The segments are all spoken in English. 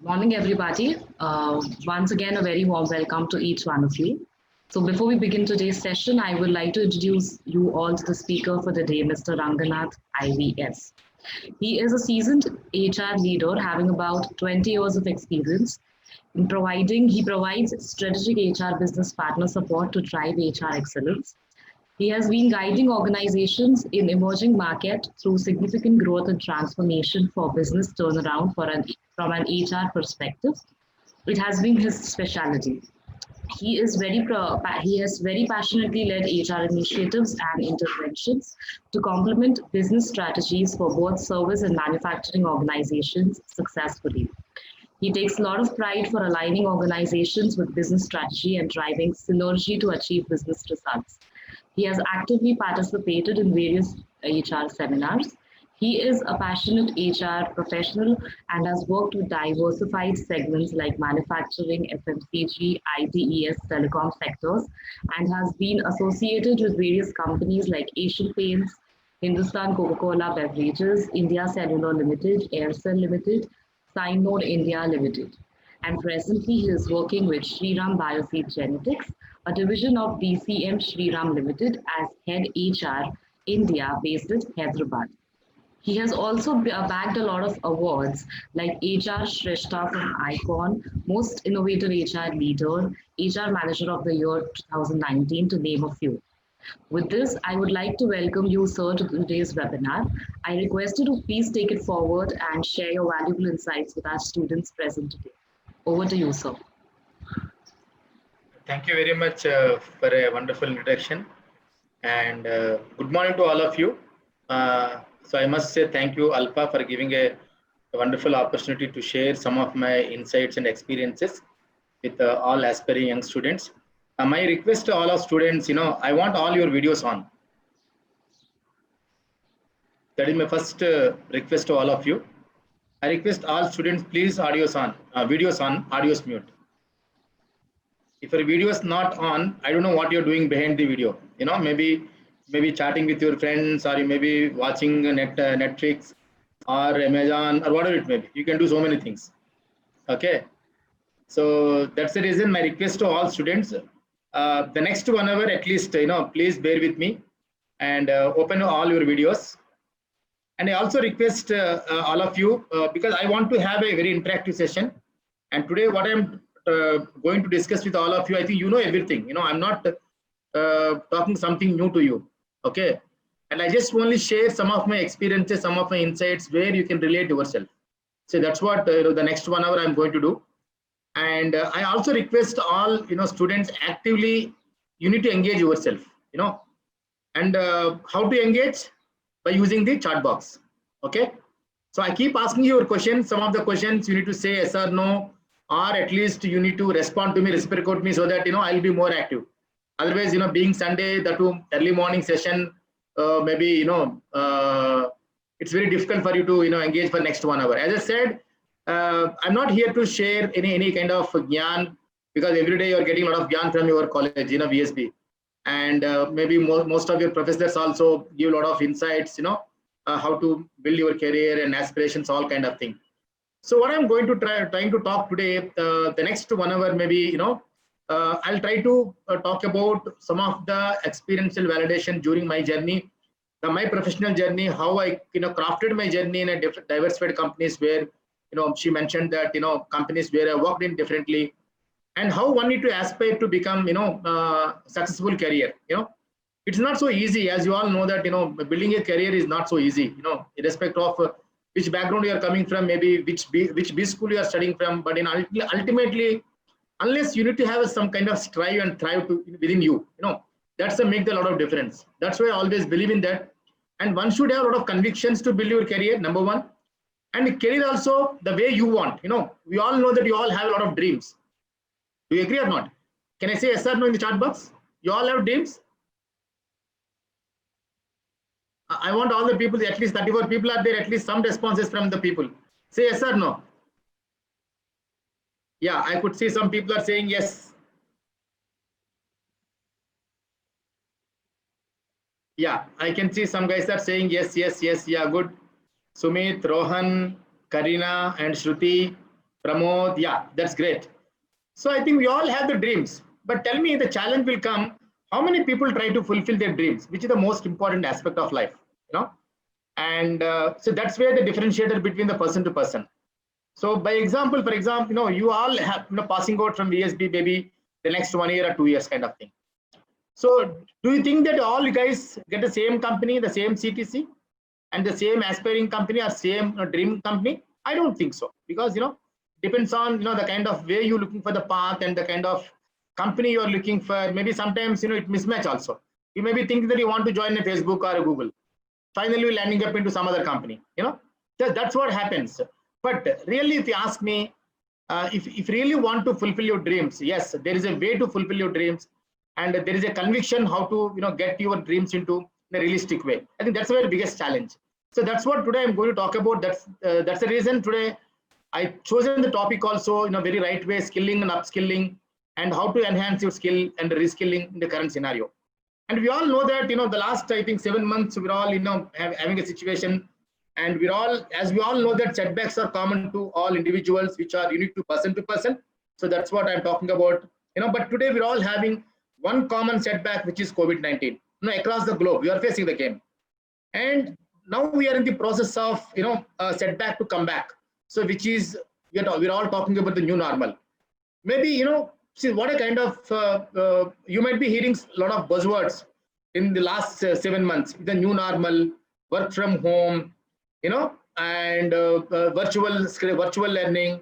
Morning, everybody. Once again, a very warm welcome to each one of you. So, before we begin today's session, I would like to introduce you all to the speaker for the day, Mr. Ranganath IVS. He is a seasoned HR leader having about 20 years of experience in he provides strategic HR business partner support to drive HR excellence. He has been guiding organizations in emerging market through significant growth and transformation for business turnaround from an HR perspective. It has been his specialty. He has very passionately led HR initiatives and interventions to complement business strategies for both service and manufacturing organizations successfully. He takes a lot of pride for aligning organizations with business strategy and driving synergy to achieve business results. He has actively participated in various HR seminars. He is a passionate HR professional and has worked with diversified segments like manufacturing, FMCG, ITES, telecom sectors, and has been associated with various companies like Asian Paints, Hindustan Coca-Cola Beverages, India Cellular Limited, Aircel Limited, Synode India Limited. And presently he is working with Shriram Bioseed Genetics, a division of DCM Shriram Limited as head HR India based in Hyderabad. He has also bagged a lot of awards like HR Shrestha from ICON, Most Innovative HR Leader, HR Manager of the Year 2019, to name a few. With this, I would like to welcome you, sir, to today's webinar. I request you to please take it forward and share your valuable insights with our students present today. Over to you, sir. Thank you very much for a wonderful introduction, and good morning to all of you. So I must say thank you, Alpha, for giving a wonderful opportunity to share some of my insights and experiences with all aspiring young students. My request to all our students, I want all your videos on. That is my first request to all of you. I request all students, please videos on, audios mute. If your video is not on, I don't know what you're doing behind the video. Maybe chatting with your friends, or you may be watching Netflix or Amazon or whatever it may be. You can do so many things. Okay. So that's the reason my request to all students. The next 1 hour at least, please bear with me and open all your videos. And I also request all of you, because I want to have a very interactive session. And today what I'm going to discuss with all of you, I think you know everything. I'm not talking something new to you. Okay. And I just only share some of my experiences, some of my insights where you can relate yourself. So that's what the next 1 hour I'm going to do. And I also request all students actively, you need to engage yourself, and how to engage? By using the chat box. Okay. So I keep asking you your questions. Some of the questions you need to say yes or no, or at least you need to respond to me, reciprocate me, so that I'll be more active. Otherwise, being Sunday, that early morning session, maybe it's very difficult for you to engage for next 1 hour. As I said, I'm not here to share any kind of gyan, because every day you're getting a lot of gyan from your college, VSB, and maybe most of your professors also give a lot of insights, how to build your career and aspirations, all kind of thing. So what I'm going to trying to talk today, the next 1 hour, maybe I'll try to talk about some of the experiential validation during my journey, my professional journey, how I crafted my journey in a different diversified companies where she mentioned that companies where I worked in differently, and how one need to aspire to become successful career. It's not so easy, as you all know that building a career is not so easy, irrespective of which background you are coming from, maybe which B school you are studying from, but ultimately, unless you need to have some kind of strive and thrive within you, that's a make a lot of difference. That's why I always believe in that. And one should have a lot of convictions to build your career, number one. And career also the way you want. We all know that you all have a lot of dreams. Do you agree or not? Can I say yes or no in the chat box? You all have dreams? I want all the people, at least 34 people are there, at least some responses from the people. Say yes or no. Yeah, I could see some people are saying yes. Yeah, I can see some guys are saying yes, yes, yes. Yeah, good. Sumit, Rohan, Karina, and Shruti, Pramod, yeah, that's great. So I think we all have the dreams, but tell me the challenge will come. How many people try to fulfill their dreams, which is the most important aspect of life, you know? And so that's where the differentiator between the person to person. So by example, for example, you all have, passing out from VSB maybe the next 1 year or 2 years kind of thing. So do you think that all you guys get the same company, the same CTC and the same aspiring company or same dream company? I don't think so, because, depends on, the kind of way you're looking for the path and the kind of company you're looking for. Maybe sometimes, it mismatch also. You maybe think that you want to join a Facebook or a Google. Finally, you're landing up into some other company, that's what happens. But really, if you ask me, if you really want to fulfill your dreams, yes, there is a way to fulfill your dreams, and there is a conviction how to get your dreams into a realistic way. I think that's the biggest challenge. So that's what today I'm going to talk about. That's the reason today I chosen the topic also in a very right way: skilling and upskilling, and how to enhance your skill and reskilling in the current scenario. And we all know that the last, I think, 7 months we're all having a situation, and we're all, as we all know, that setbacks are common to all individuals, which are unique to person. So that's what I'm talking about. But today we're all having one common setback, which is COVID-19. Across the globe, we are facing the game, and now we are in the process of a setback to come back. So which is we're all talking about the new normal. Maybe see what a kind of you might be hearing a lot of buzzwords in the last 7 months: the new normal, work from home, and virtual learning,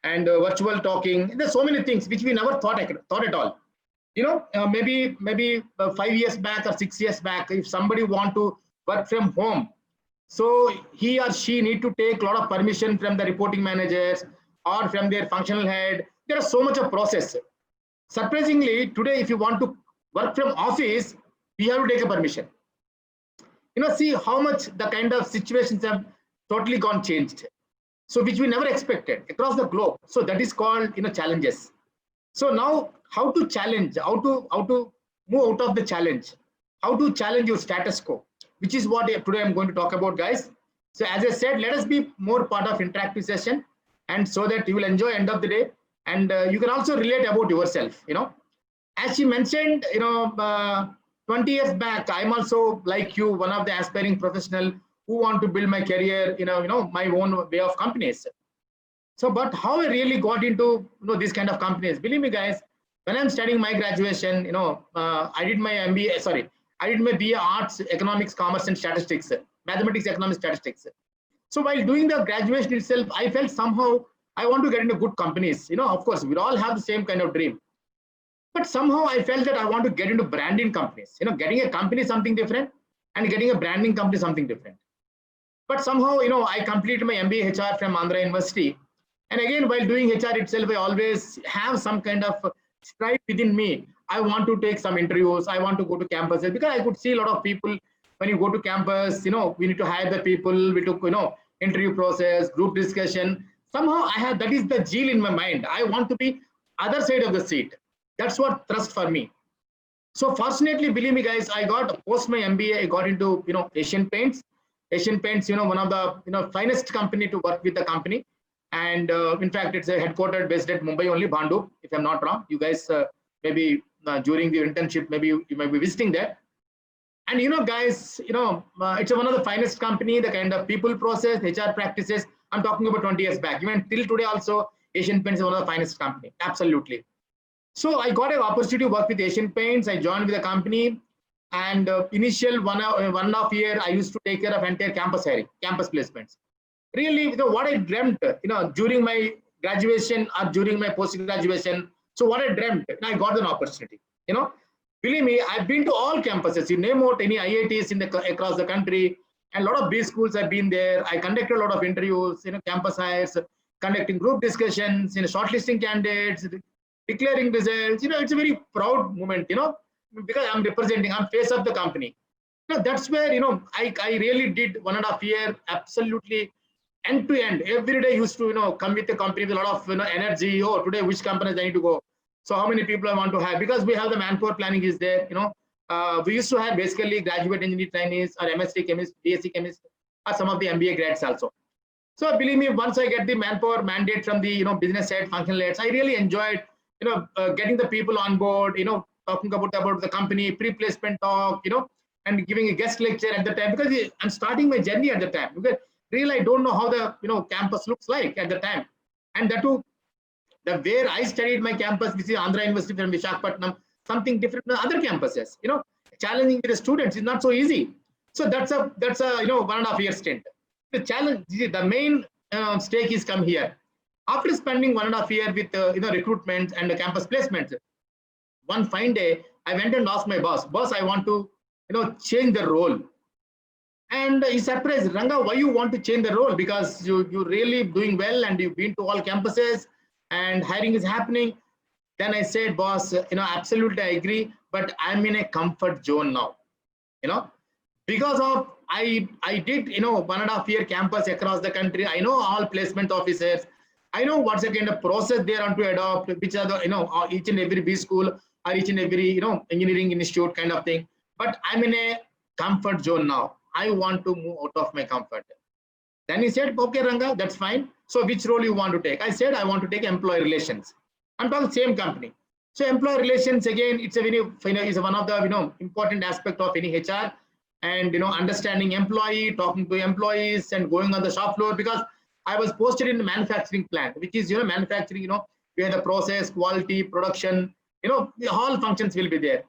and virtual talking. There's so many things which we never thought at all. Maybe 5 years back or 6 years back, if somebody want to work from home, so he or she need to take a lot of permission from the reporting managers or from their functional head. There is so much of process. Surprisingly, today, if you want to work from office, you have to take a permission. See how much the kind of situations have totally gone changed. So which we never expected across the globe. So that is called challenges. So now, how to challenge, how to move out of the challenge, how to challenge your status quo, which is what today I'm going to talk about, guys. So as I said, let us be more part of interactive session, and so that you will enjoy end of the day, and you can also relate about yourself. As she mentioned, 20 years back, I'm also like you, one of the aspiring professional who want to build my career, my own way of companies. So, but how I really got into these kind of companies, believe me, guys, when I'm studying my graduation, I did my MBA. Sorry, I did my BA Arts, Economics, Commerce, and Statistics, Mathematics, Economics, Statistics. So while doing the graduation itself, I felt somehow I want to get into good companies. Of course, we all have the same kind of dream. But somehow I felt that I want to get into branding companies. Getting a company is something different, and getting a branding company is something different. But somehow, I completed my MBA HR from Andhra University. And again, while doing HR itself, I always have some kind of strive within me. I want to take some interviews. I want to go to campuses, because I could see a lot of people when you go to campus, we need to hire the people. We took, interview process, group discussion. Somehow that is the zeal in my mind. I want to be other side of the seat. That's what thrust for me. So fortunately, believe me, guys, I got post my MBA, I got into, Asian Paints. Asian Paints, one of the, finest company to work with the company. And in fact, it's a headquartered based at Mumbai only, Bhandup, if I'm not wrong. You guys maybe during the internship, maybe you might be visiting there. And guys, it's one of the finest company, the kind of people process, HR practices. I'm talking about 20 years back. Even till today also, Asian Paints is one of the finest company. Absolutely. So I got an opportunity to work with Asian Paints. I joined with the company. And initial 1.5 year, I used to take care of entire campus hiring, campus placements. Really, what I dreamt, during my graduation or during my post-graduation. So what I dreamt, I got an opportunity. Believe me, I've been to all campuses. You name out any IITs across the country, and a lot of B schools have been there. I conducted a lot of interviews, campus hires, conducting group discussions, shortlisting candidates, declaring results. It's a very proud moment, because I'm face of the company. That's where, I really did 1.5 year, absolutely end to end. Every day used to, come with the company with a lot of, energy. Oh, today, which companies I need to go? So how many people I want to have? Because we have the manpower planning is there, we used to have basically graduate engineer trainees or MSc chemist, BSc chemist, or some of the MBA grads also. So believe me, once I get the manpower mandate from the business side, functional heads, I really enjoyed getting the people on board, talking about the company, pre-placement talk, and giving a guest lecture at the time, because I'm starting my journey at the time, because really I don't know how the campus looks like at the time. And that too, the where I studied my campus, which is Andhra University from Visakhapatnam, something different than other campuses. Challenging with the students is not so easy. So that's a 1.5 year stint. The challenge, the main stake is come here. After spending 1.5 year with recruitment and the campus placement, one fine day I went and asked my boss, I want to change the role. And he's surprised, Ranga, why you want to change the role? Because you're really doing well and you've been to all campuses and hiring is happening. Then I said, boss, absolutely I agree, but I'm in a comfort zone now. Because of I did 1.5 year campus across the country. I know all placement officers. I know what's the kind of process they are to adopt, which are the each and every B school or each and every engineering institute kind of thing. But I'm in a comfort zone now. I want to move out of my comfort. Then he said, okay, Ranga, that's fine. So which role you want to take? I said, I want to take employee relations. I'm talking same company. So employee relations, again, it's a very, is one of the important aspect of any HR, and understanding employee, talking to employees, and going on the shop floor, because I was posted in the manufacturing plant, which is manufacturing, where the process, quality, production, all functions will be there.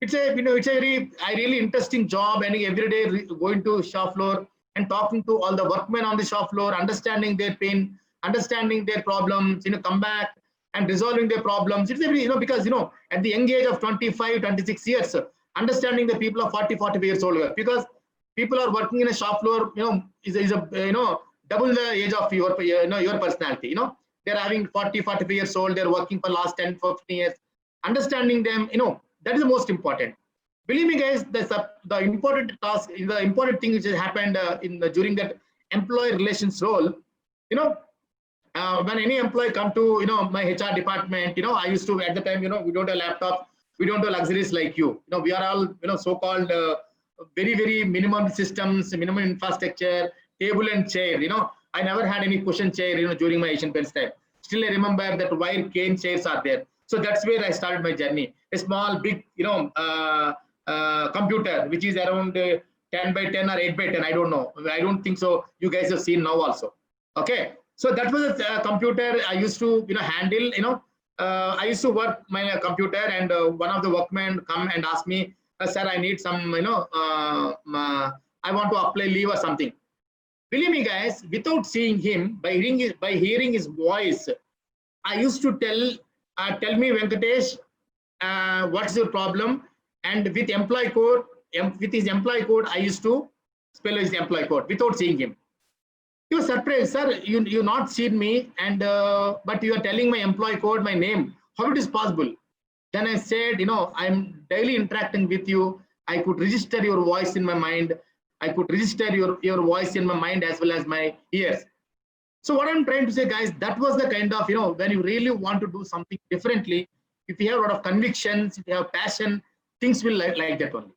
It's a it's a very really interesting job, and every day going to shop floor and talking to all the workmen on the shop floor, understanding their pain, understanding their problems, come back and resolving their problems. It's every because at the young age of 25, 26 years, understanding the people of 40, 45 years old, because people are working in a shop floor, is a double the age of your your personality. They're having 40, 45 years old. They're working for last 10, 15 years. Understanding them, that is the most important. Believe me, guys, the important task, the important thing which has happened during that employee relations role. When any employee come to my HR department, I used to, at the time, we don't have laptops, we don't have luxuries like you. We are all so-called very, very minimum systems, minimum infrastructure, table and chair. I never had any cushion chair during my Asian Paints time. Still I remember that wire cane chairs are there. So that's where I started my journey. A small, big, computer, which is around 10 by 10 or 8 by 10. I don't know. I don't think so. You guys have seen now also. Okay. So that was a computer I used to, handle. I used to work my computer, and one of the workmen come and ask me, sir, I need some, I want to apply leave or something. Believe me, guys, without seeing him, by hearing his voice, I used to tell me, Venkatesh, what's your problem? And with employee code, with his employee code, I used to spell his employee code without seeing him. He was surprised, sir, you not seen me, and but you are telling my employee code, my name. How it is possible? Then I said, I'm daily interacting with you. I could register your voice in my mind. I could register your voice in my mind as well as my ears. So what I'm trying to say, guys, that was the kind of, when you really want to do something differently, if you have a lot of convictions, if you have passion, things will like that only.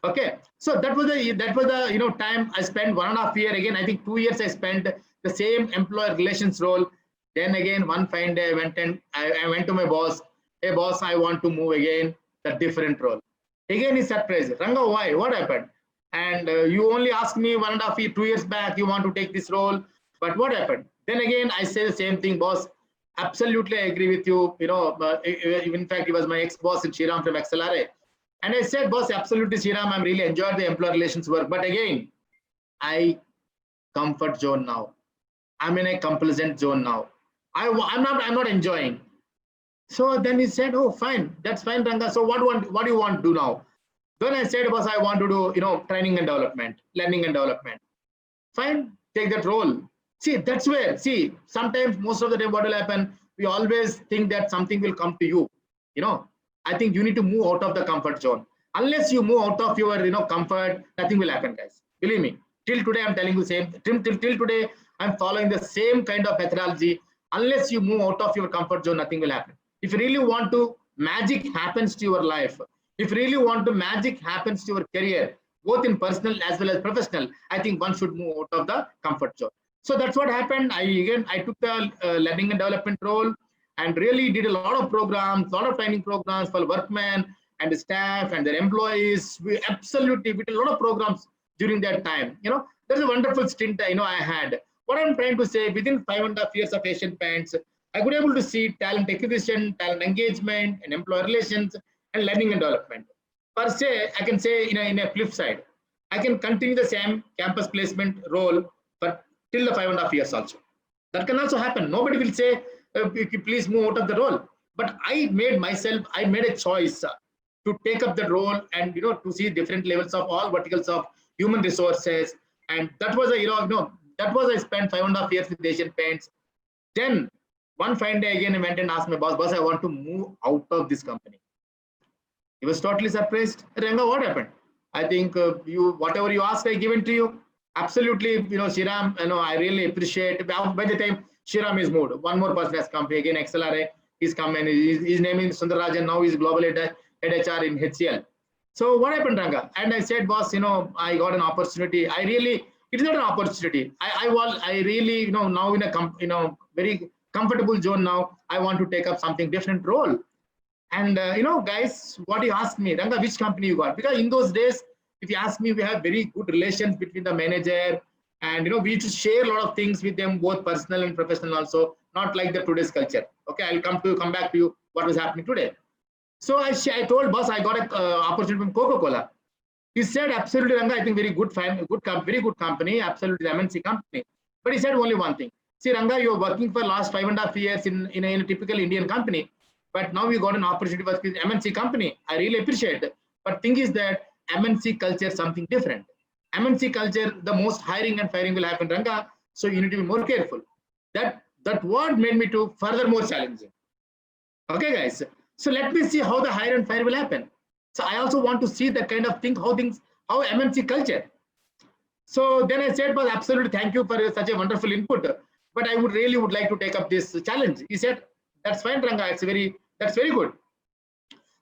Okay. So that was the time I spent 1.5 years. Again, I think 2 years I spent the same employee relations role. Then again, one fine day I went to my boss. Hey boss, I want to move again, the different role. Again, he's surprised. Ranga, why? What happened? And you only asked me 1.5 years, 2 years back, you want to take this role. But what happened? Then again, I say the same thing, boss. Absolutely, I agree with you. In fact, he was my ex-boss in Shriram from XLRA. And I said, boss, absolutely, Shriram, I'm really enjoyed the employee relations work. But again, I comfort zone now. I'm in a complacent zone now. I'm not enjoying. So then he said, oh, fine, that's fine, Ranga. So what do you want to do now? Then I said, boss, I want to do, training and development, learning and development. Fine, take that role. See, that's where, sometimes most of the time what will happen, we always think that something will come to you. I think you need to move out of the comfort zone. Unless you move out of your, comfort, nothing will happen, guys. Believe me. Till today, I'm telling you the same. Till today, I'm following the same kind of methodology. Unless you move out of your comfort zone, nothing will happen. If you really want to, magic happens to your life. If you really want to, magic happens to your career, both in personal as well as professional. I think one should move out of the comfort zone. So that's what happened. I took the learning and development role and really did a lot of programs, a lot of training programs for workmen and the staff and their employees. We absolutely we did a lot of programs during that time. That's a wonderful stint I had. What I'm trying to say, within 5.5 years of Asian Paints, I could able to see talent acquisition, talent engagement, and employee relations, and learning and development. Per se, I can say in a flip side, I can continue the same campus placement role for till the 5.5 years also. That can also happen. Nobody will say, please move out of the role. But I made a choice to take up the role and to see different levels of all verticals of human resources. And that was that was I spent 5.5 years with Asian Paints. Then one fine day again, I went and asked my boss, I want to move out of this company. He was totally surprised. Ranga, what happened? I think whatever you asked, I given to you. Absolutely, Shriram, I really appreciate. By the time Shriram is moved, one more person has come again. XLRA, he's come and his name is Sundararajan. Now he's global head HR in HCL. So what happened, Ranga? And I said, boss, I got an opportunity. It's not an opportunity. I really, now in a very comfortable zone now. I want to take up something different role. And guys, what you asked me, Ranga, which company you got? Because in those days, if you ask me, we have very good relations between the manager, and we used to share a lot of things with them, both personal and professional also. Not like the today's culture. Okay, I'll come back to you what was happening today. So I told boss I got an opportunity from Coca-Cola. He said, absolutely, Ranga, I think very good company, absolutely MNC company. But he said only one thing. See, Ranga, you're working for last 5.5 years in a typical Indian company. But now you got an opportunity to work with MNC company. I really appreciate it. But thing is that MNC culture is something different. MNC culture, the most hiring and firing will happen, Ranga. So you need to be more careful. That word made me to further more challenging. Okay, guys. So let me see how the hire and fire will happen. So I also want to see that kind of thing, how MNC culture. So then I said, well, absolutely, thank you for such a wonderful input. But I would like to take up this challenge. He said, that's fine, Ranga. That's very good.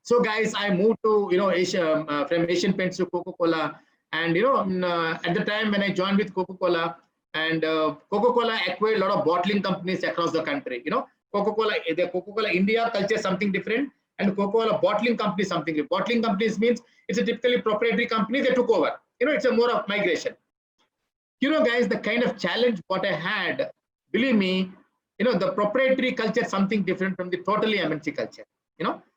So, guys, I moved to Asia from Asian Paints to Coca-Cola, and at the time when I joined with Coca-Cola, and Coca-Cola acquired a lot of bottling companies across the country. The Coca-Cola India culture is something different, and Coca-Cola bottling company is something different. Bottling companies means it's a typically proprietary company they took over. It's a more of migration. Guys, the kind of challenge what I had, believe me, the proprietary culture is something different from the totally MNC culture.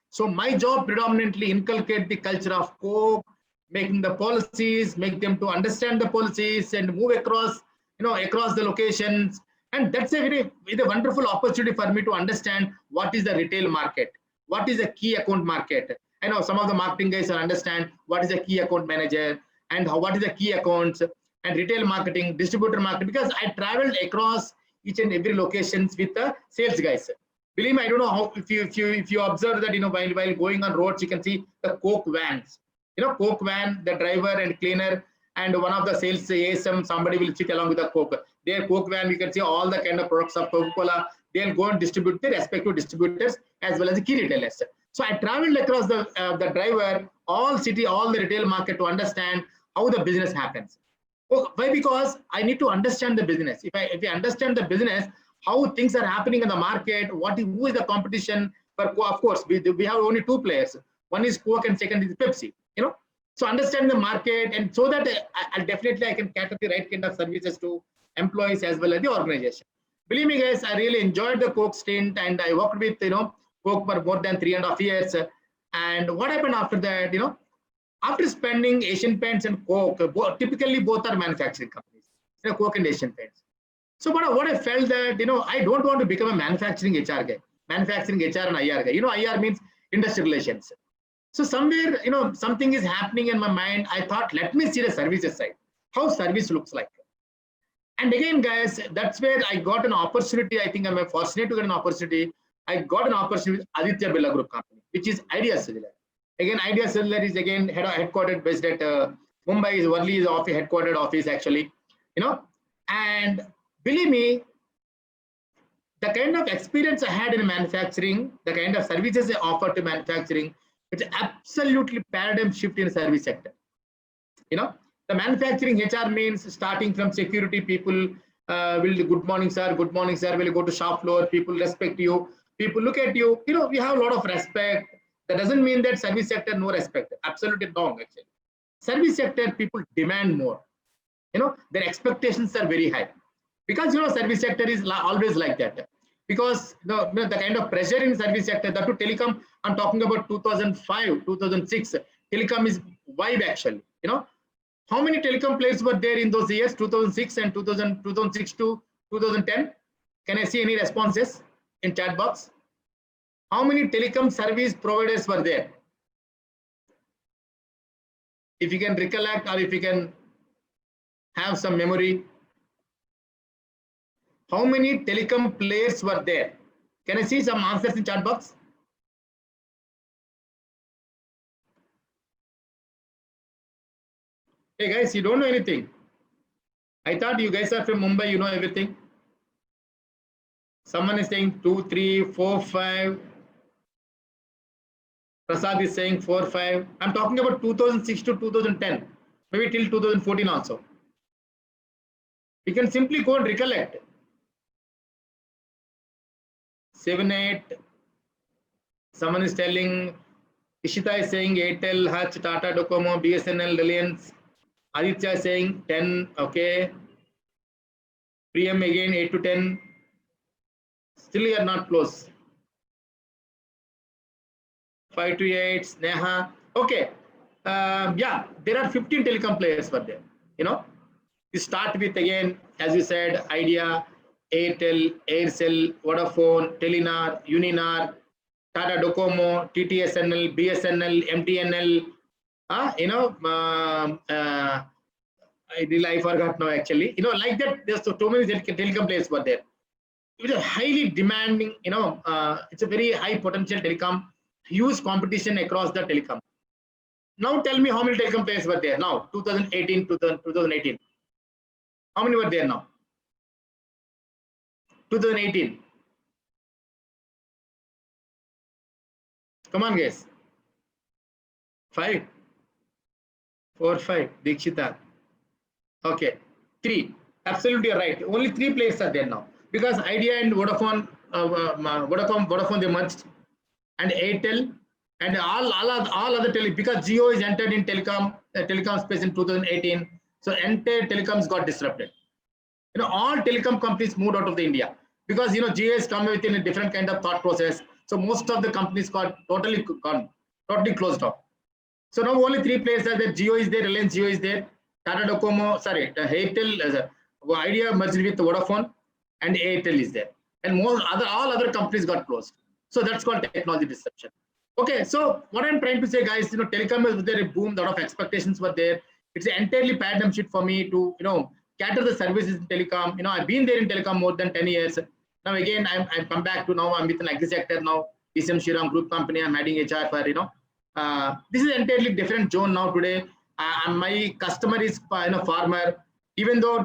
So my job predominantly inculcate the culture of Coke, making the policies, make them to understand the policies and move across, across the locations. And that's a wonderful opportunity for me to understand what is the retail market, what is the key account market. I know some of the marketing guys will understand what is a key account manager and what is the key accounts and retail marketing, distributor marketing, because I traveled across each and every locations with the sales guys. Believe me, I don't know how, if you observe that, while going on roads, you can see the Coke vans, Coke van, the driver and cleaner, and one of the sales ASM, somebody will sit along with the Coke. Their Coke van, we can see all the kind of products of Coca-Cola. They'll go and distribute their respective distributors as well as the key retailers. So I traveled across the driver, all the retail market to understand how the business happens. Why? Because I need to understand the business. If I understand the business, how things are happening in the market, who is the competition. Of course, we have only two players. One is Coke and second is Pepsi. So understand the market, and so that I can cater the right kind of services to employees as well as the organization. Believe me, guys, I really enjoyed the Coke stint, and I worked with Coke for more than 3.5 years. And what happened after that? After spending Asian Paints and Coke, typically both are manufacturing companies, Coke and Asian Paints. So what I felt that, I don't want to become a manufacturing HR guy, manufacturing HR and IR guy. IR means industry relations. So somewhere, something is happening in my mind. I thought, let me see the services side, how service looks like. And again, guys, that's where I got an opportunity. I think I'm fortunate to get an opportunity. I got an opportunity with Aditya Birla Group company, which is Idea Cellular. Again, Idea Cellular is again headquartered based at Mumbai. Is Worli is headquartered office actually, and believe me, the kind of experience I had in manufacturing, the kind of services I offer to manufacturing, it's absolutely paradigm shift in the service sector. The manufacturing HR means starting from security people, will good morning, sir. Good morning, sir. Will you go to shop floor? People respect you. People look at you. You know, we have a lot of respect. That doesn't mean that service sector no respect. Absolutely wrong, actually. Service sector people demand more. You know, their expectations are very high because you know service sector is always like that. Because the kind of pressure in service sector, that to telecom, I'm talking about 2005, 2006. Telecom is vibe actually. You know, how many telecom players were there in those years, 2006 and 2006 to 2010? Can I see any responses in chat box? How many telecom service providers were there? If you can recollect or if you can have some memory, how many telecom players were there? Can I see some answers in chat box? Hey guys, you don't know anything. I thought you guys are from Mumbai, you know everything. Someone is saying 2, 3, 4, 5. Prasad is saying 4, 5. I'm talking about 2006 to 2010, maybe till 2014 also. You can simply go and recollect. 7, 8. Someone is telling, Ishita is saying Airtel, Hutch, Tata, Docomo, BSNL, Reliance. Aditya is saying 10, okay. Priyam again 8 to 10. Still you are not close. 5 to 8, Sneha. Okay. Yeah, there are 15 telecom players for there. You know, you start with again, as you said, Idea, Airtel, Aircel, Vodafone, Telenar, Uninar, Tata Docomo, TTSNL, BSNL, MTNL. You know, I forgot now actually. You know, like that, there's so many telecom players were there. It is a highly demanding, you know, it's a very high potential telecom, huge competition across the telecom. Now tell me how many telecom players were there now, 2018, 2018. How many were there now? 2018. Come on, guys. 5, 4, 5. Dikshita. Okay. 3. Absolutely right. Only 3 players are there now because Idea and Vodafone, Vodafone they merged, and Airtel and all other tele, because Jio is entered in telecom space in 2018. So entire telecoms got disrupted. You know, all telecom companies moved out of the India because you know Jio has come within a different kind of thought process. So most of the companies got totally gone, totally closed off. So now only 3 players are there. Jio is there, Reliance Jio is there, Tata Docomo, sorry, Airtel, Idea merged with Vodafone, and Airtel is there. And all other companies got closed. So that's called technology disruption. Okay, so what I'm trying to say, guys, you know, telecom was there a boom, a lot of expectations were there. It's an entirely paradigm shift for me to, you know, cater the services in telecom. You know, I've been there in telecom more than 10 years. Now again, I've come back to now I'm with an agri sector now. DCM Shriram Group company. I'm adding HR for, you know, this is entirely different zone now today. My customer is farmer. Even though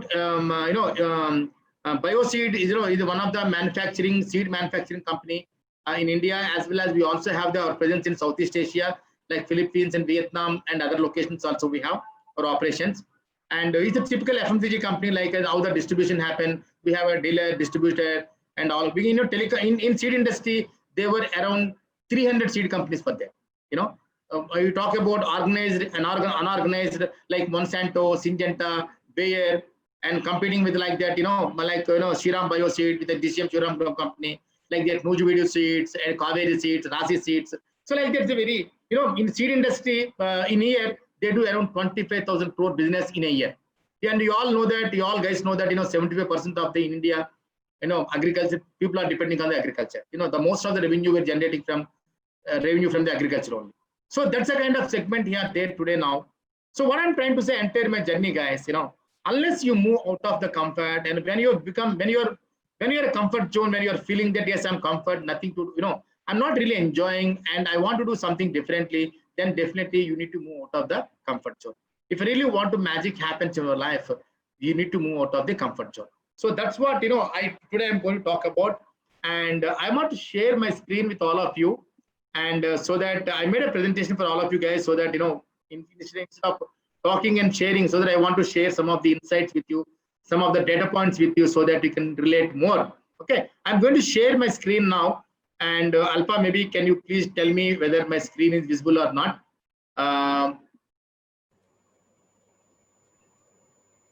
Bioseed is is one of the seed manufacturing company in India, as well as we also have our presence in Southeast Asia like Philippines and Vietnam and other locations also we have our operations. And it's a typical FMCG company, like how the distribution happen. We have a dealer, distributor, and all. You know, in seed industry, there were around 300 seed companies for there. You know, you talk about organized and unorganized like Monsanto, Syngenta, Bayer, and competing with like that. You know, like Shriram Bioseed with the DCM Shriram company, like that Nuju seeds and Kaveri seeds, Rasi seeds. So like that's a very in seed industry in a year they do around 25,000 crore business in a year. And you all know that, you all guys know that 75% of the in India agriculture people are depending on the agriculture. The most of the revenue we're generating from revenue from the agriculture only. So that's a kind of segment here there today now. So what I'm trying to say, entire my journey, guys, unless you move out of the comfort, and when you're a comfort zone, when you're feeling that yes, I'm comfort, nothing to I'm not really enjoying and I want to do something differently, then definitely you need to move out of the comfort zone. If you really want to magic happens in your life, you need to move out of the comfort zone. So that's what today I'm going to talk about, and I want to share my screen with all of you, and so that I made a presentation for all of you guys, so that instead of talking and sharing, so that I want to share some of the insights with you, some of the data points with you so that you can relate more. Okay, I'm going to share my screen now. And Alpha, maybe can you please tell me whether my screen is visible or not?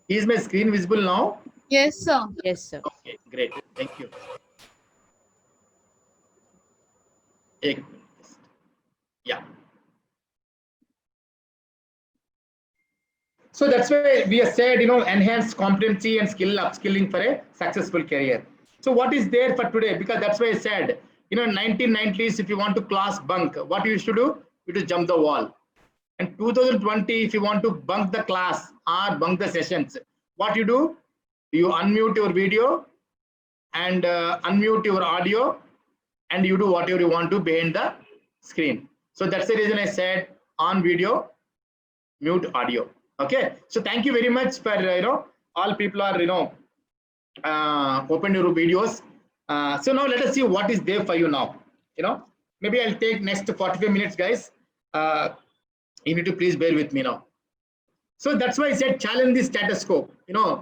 Is my screen visible now? Yes, sir. Yes, sir. Okay, great. Thank you. Yeah. So that's why we have said, enhance competency and skill upskilling for a successful career. So what is there for today? Because that's why I said, 1990s, if you want to class bunk, what you used to do? You to jump the wall. And 2020, if you want to bunk the class or bunk the sessions, what you do? You unmute your video and unmute your audio, and you do whatever you want to behind the screen. So that's the reason I said on video, mute audio. Okay, so thank you very much for all people are open your videos. So now let us see what is there for you now. Maybe I'll take next 45 minutes, guys. You need to please bear with me now. So that's why I said challenge the status quo.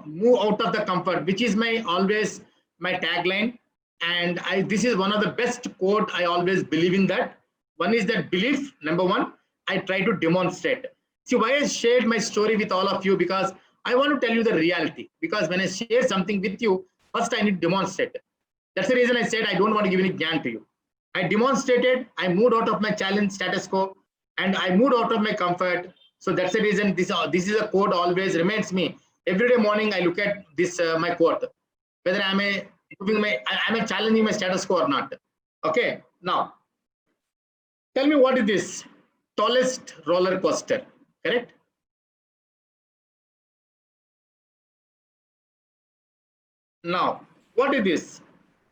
Move out of the comfort, which is always my tagline. And this is one of the best quote. I always believe in that. One is that belief. Number one, I try to demonstrate. See why I shared my story with all of you, because I want to tell you the reality. Because when I share something with you, first I need to demonstrate. That's the reason I said I don't want to give any gyan to you. I demonstrated, I moved out of my challenge status quo, and I moved out of my comfort. So that's the reason this is a quote always reminds me. Every day morning I look at this my quote, whether I'm challenging my status quo or not. Okay, now tell me what is this tallest roller coaster, correct? Now, what is this?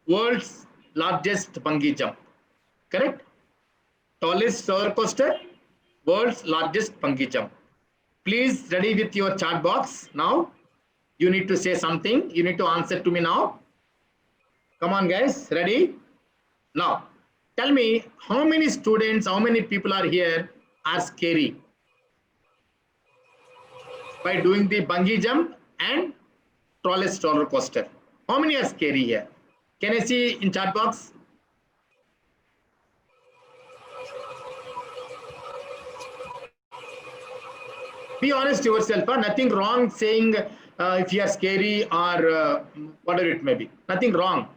World's largest bungee jump, correct? Tallest roller coaster, world's largest bungee jump. Please ready with your chat box now. You need to say something. You need to answer to me now. Come on, guys. Ready? Now, tell me how many students, how many people are here are scary by doing the bungee jump and tallest roller coaster. How many are scary here? Can I see in chat box? Be honest yourself. Nothing wrong saying if you are scary or whatever it may be. Nothing wrong.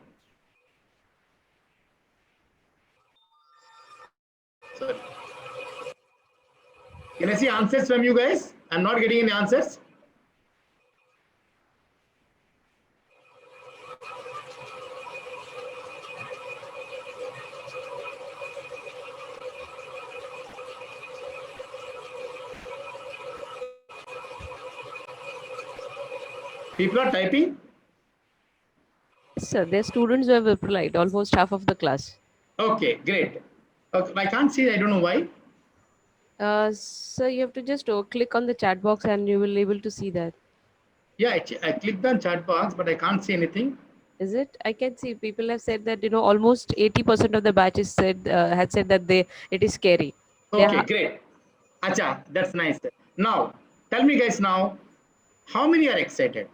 Sorry. Can I see answers from you guys? I'm not getting any answers. People are typing. Yes, sir. There are students who have replied, almost half of the class. Okay, great. Okay, I can't see. I don't know why. So you have to just click on the chat box and you will be able to see that. Yeah, I clicked on chat box, but I can't see anything. Is it? I can see people have said that almost 80% of the batches had said that it is scary. Okay, great. Acha, that's nice. Now, tell me guys now, how many are excited?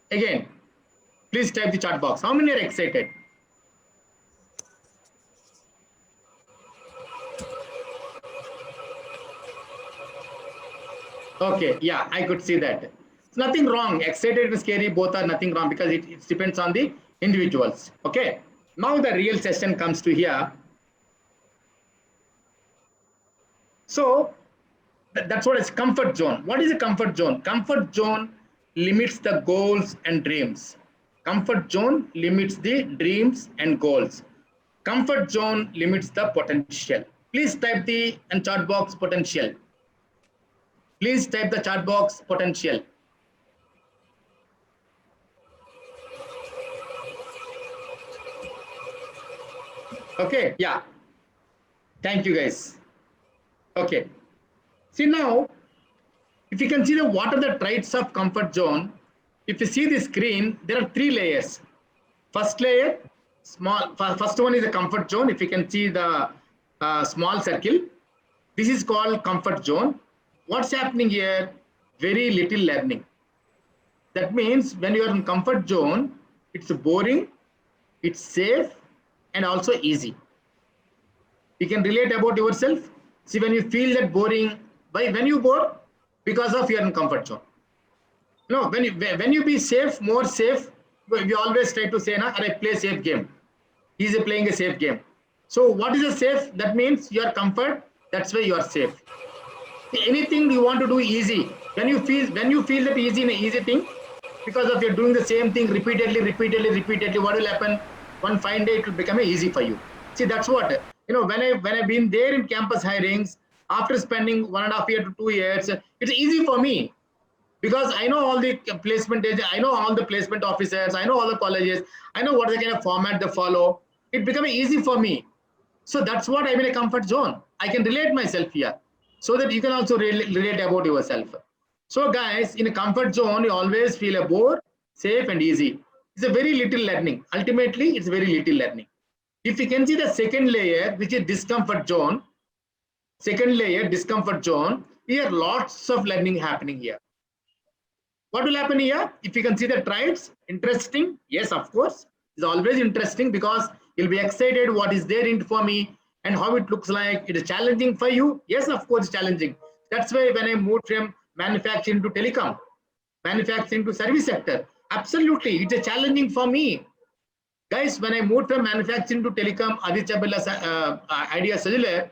Again, please type the chat box. How many are excited? Okay, yeah, I could see that. It's nothing wrong. Excited and scary, both are nothing wrong because it depends on the individuals. Okay, now the real session comes to here. So that's what is comfort zone. What is a comfort zone? Comfort zone limits the goals and dreams. Comfort zone limits the dreams and goals. Comfort zone limits the potential. Please type the chat box potential. Please type the chat box potential. Okay, yeah. Thank you guys. Okay. See now, if you consider what are the traits of comfort zone, if you see the screen, there are 3 layers. First layer, first one is the comfort zone. If you can see the small circle, this is called comfort zone. What's happening here? Very little learning. That means when you are in comfort zone, it's boring, it's safe, and also easy. You can relate about yourself. See, when you feel that boring, when you bored, because of your comfort zone. No, when you be safe, more safe, we always try to say, "Na, I play safe game." He's playing a safe game. So what is a safe? That means your comfort. That's why you are safe. Anything you want to do easy. When you feel that easy in an easy thing, because of you're doing the same thing repeatedly, what will happen? One fine day it will become easy for you. See, that's what when I've been there in campus hirings, after spending 1.5 years to 2 years, it's easy for me because I know all the placement agents, I know all the placement officers, I know all the colleges, I know what the kind of format they follow. It becomes easy for me. So that's what I'm in a comfort zone. I can relate myself here so that you can also relate about yourself. So guys, in a comfort zone, you always feel a bored, safe and easy. It's a very little learning. Ultimately, it's very little learning. If you can see the second layer, which is discomfort zone, discomfort zone, here lots of learning happening here. What will happen here? If you can see the tribes, interesting. Yes, of course. It's always interesting because you'll be excited what is there in for me and how it looks like. It is challenging for you. Yes, of course, it's challenging. That's why when I moved from manufacturing to telecom, manufacturing to service sector, absolutely, it's a challenging for me. Guys, when I moved from manufacturing to telecom, Aditya Birla's Idea Cellular,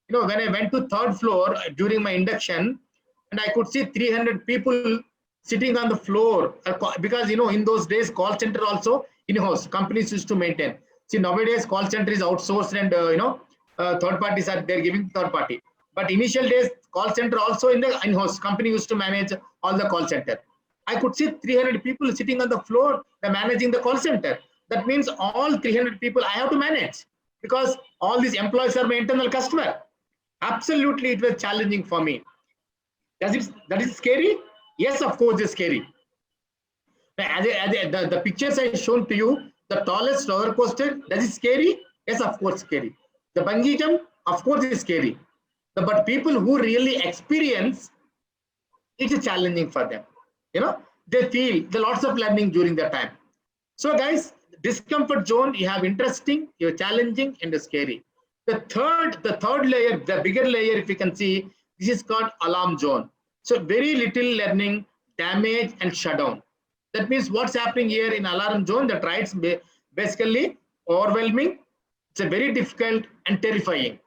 when I went to third floor during my induction, and I could see 300 people sitting on the floor because in those days call center also in-house companies used to maintain. See, nowadays call center is outsourced and third parties are they're giving third party. But initial days call center also in the in-house company used to manage all the call center. I could see 300 people sitting on the floor, they're managing the call center. That means all 300 people I have to manage because all these employees are my internal customer. Absolutely, it was challenging for me. That is scary? Yes, of course, it's scary. The pictures I shown to you, the tallest roller coaster, that is scary? Yes, of course, scary. The bungee jump, of course, is scary. But people who really experience, it is challenging for them. They feel the lots of learning during that time. So, guys, discomfort zone, you have interesting, you're challenging, and scary. The third layer, the bigger layer, if you can see, this is called alarm zone. So very little learning, damage, and shutdown. That means what's happening here in alarm zone, the trials basically overwhelming. It's a very difficult and terrifying.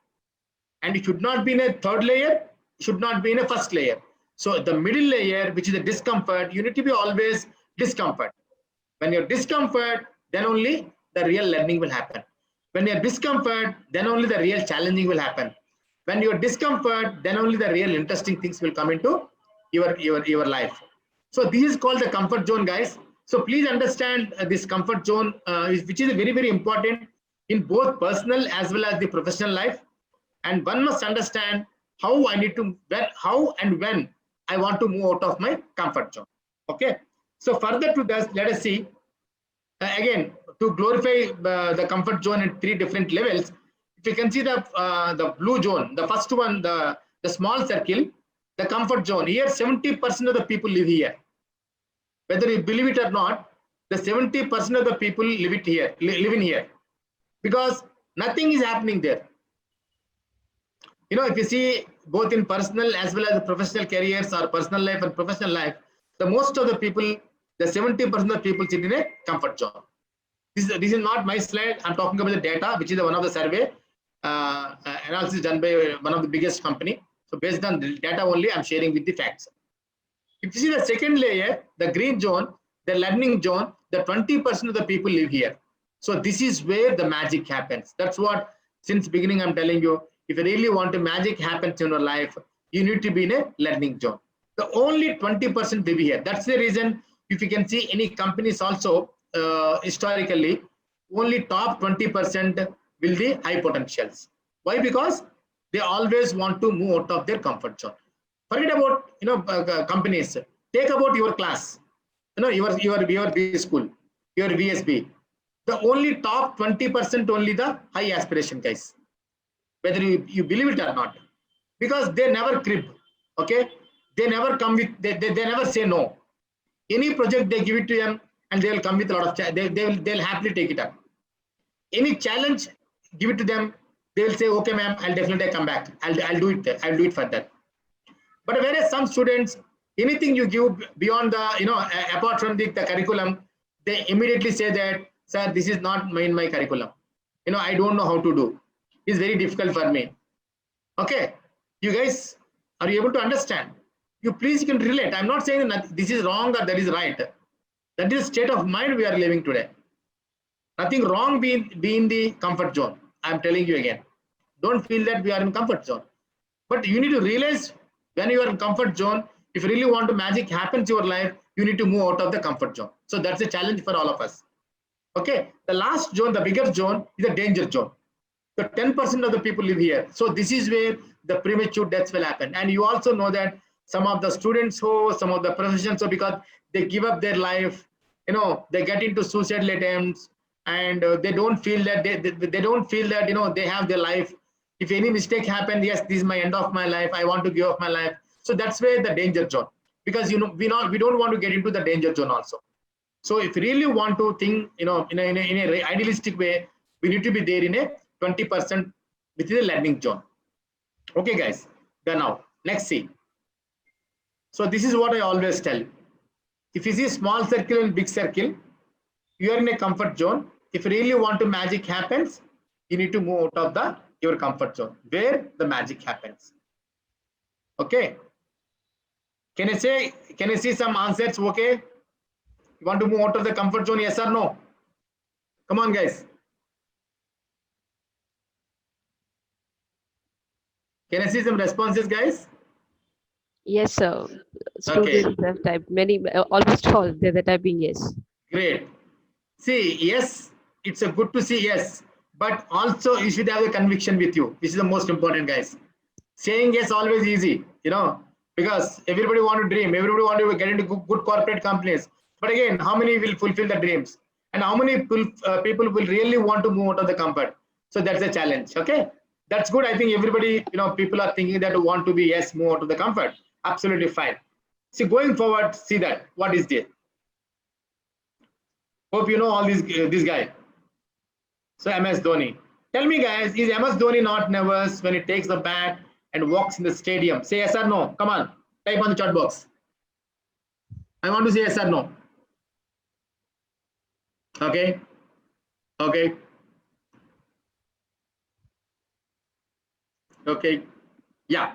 And it should not be in a third layer, should not be in a first layer. So the middle layer, which is the discomfort, you need to be always discomfort. When you're discomfort, then only the real learning will happen. When you're discomfort, then only the real challenging will happen. When you're discomfort, then only the real interesting things will come into your life. So this is called the comfort zone, guys. So please understand this comfort zone, which is very, very important in both personal as well as the professional life. And one must understand how I need to, how and when I want to move out of my comfort zone. Okay. So further to this, let us see. Again, to glorify the comfort zone at 3 different levels, if you can see the blue zone, the first one, the small circle, the comfort zone. Here, 70% of the people live here. Whether you believe it or not, the 70% of the people live in here, because nothing is happening there. If you see both in personal as well as professional careers or personal life and professional life, the most of the people, the 70% of the people sit in a comfort zone. This is not my slide. I'm talking about the data, which is one of the survey analysis done by one of the biggest company. So based on the data only, I'm sharing with the facts. If you see the second layer, the green zone, the learning zone, the 20% of the people live here. So this is where the magic happens. That's what, since beginning, I'm telling you, if you really want to magic happens in your life, you need to be in a learning zone. The only 20% live here. That's the reason, if you can see any companies also, historically, only top 20% will be high potentials. Why? Because they always want to move out of their comfort zone. Forget about companies. Take about your class, your B school, your VSB. The only top 20% only the high aspiration guys, whether you believe it or not, because they never crib. Okay, they never come with they never say no. Any project they give it to them, and they will come with a lot of they'll happily take it up. Any challenge, give it to them, they will say, okay, ma'am, I'll definitely come back. I'll do it. I'll do it further. But whereas some students, anything you give beyond the, apart from the curriculum, they immediately say that, sir, this is not in my curriculum. I don't know how to do. It's very difficult for me. Okay, you guys, are you able to understand? You please can relate. I'm not saying that this is wrong or that is right. That is the state of mind we are living today. Nothing wrong be in the comfort zone. I'm telling you again. Don't feel that we are in comfort zone. But you need to realize when you are in comfort zone, if you really want to magic happen to your life, you need to move out of the comfort zone. So that's a challenge for all of us. Okay, the last zone, the bigger zone, is a danger zone. So 10% of the people live here. So this is where the premature deaths will happen. And you also know that some of the students some of the professions, because they give up their life, they get into suicidal attempts, and they don't feel that they don't feel that they have their life. If any mistake happens, yes, this is my end of my life, I want to give up my life. So that's where the danger zone, because we don't want to get into the danger zone also. So if you really want to think in a idealistic way, we need to be there in a 20% within the learning zone. Okay, guys, done now. Next, see. So this is what I always tell. If you see small circle and big circle, you are in a comfort zone. If you really want to magic happens, you need to move out of your comfort zone where the magic happens. Okay. Can I see some answers? Okay. You want to move out of the comfort zone? Yes or no? Come on, guys. Can I see some responses, guys? Yes, sir. Okay. Students have typed many, almost all. They're typing yes. Great. See, yes, it's a good to see yes, but also you should have a conviction with you. This is the most important, guys. Saying yes always easy, because everybody want to dream, everybody want to get into good corporate companies. But again, how many will fulfill the dreams, and how many people will really want to move out of the comfort? So that's a challenge. Okay, that's good. I think everybody, people are thinking that want to be yes, move out of the comfort. Absolutely fine. See, going forward, see that what is there. Hope you know all this guy. So MS Dhoni. Tell me, guys, is MS Dhoni not nervous when he takes the bat and walks in the stadium? Say yes or no. Come on, type on the chat box. I want to say yes or no. Okay. Okay. Okay. Yeah.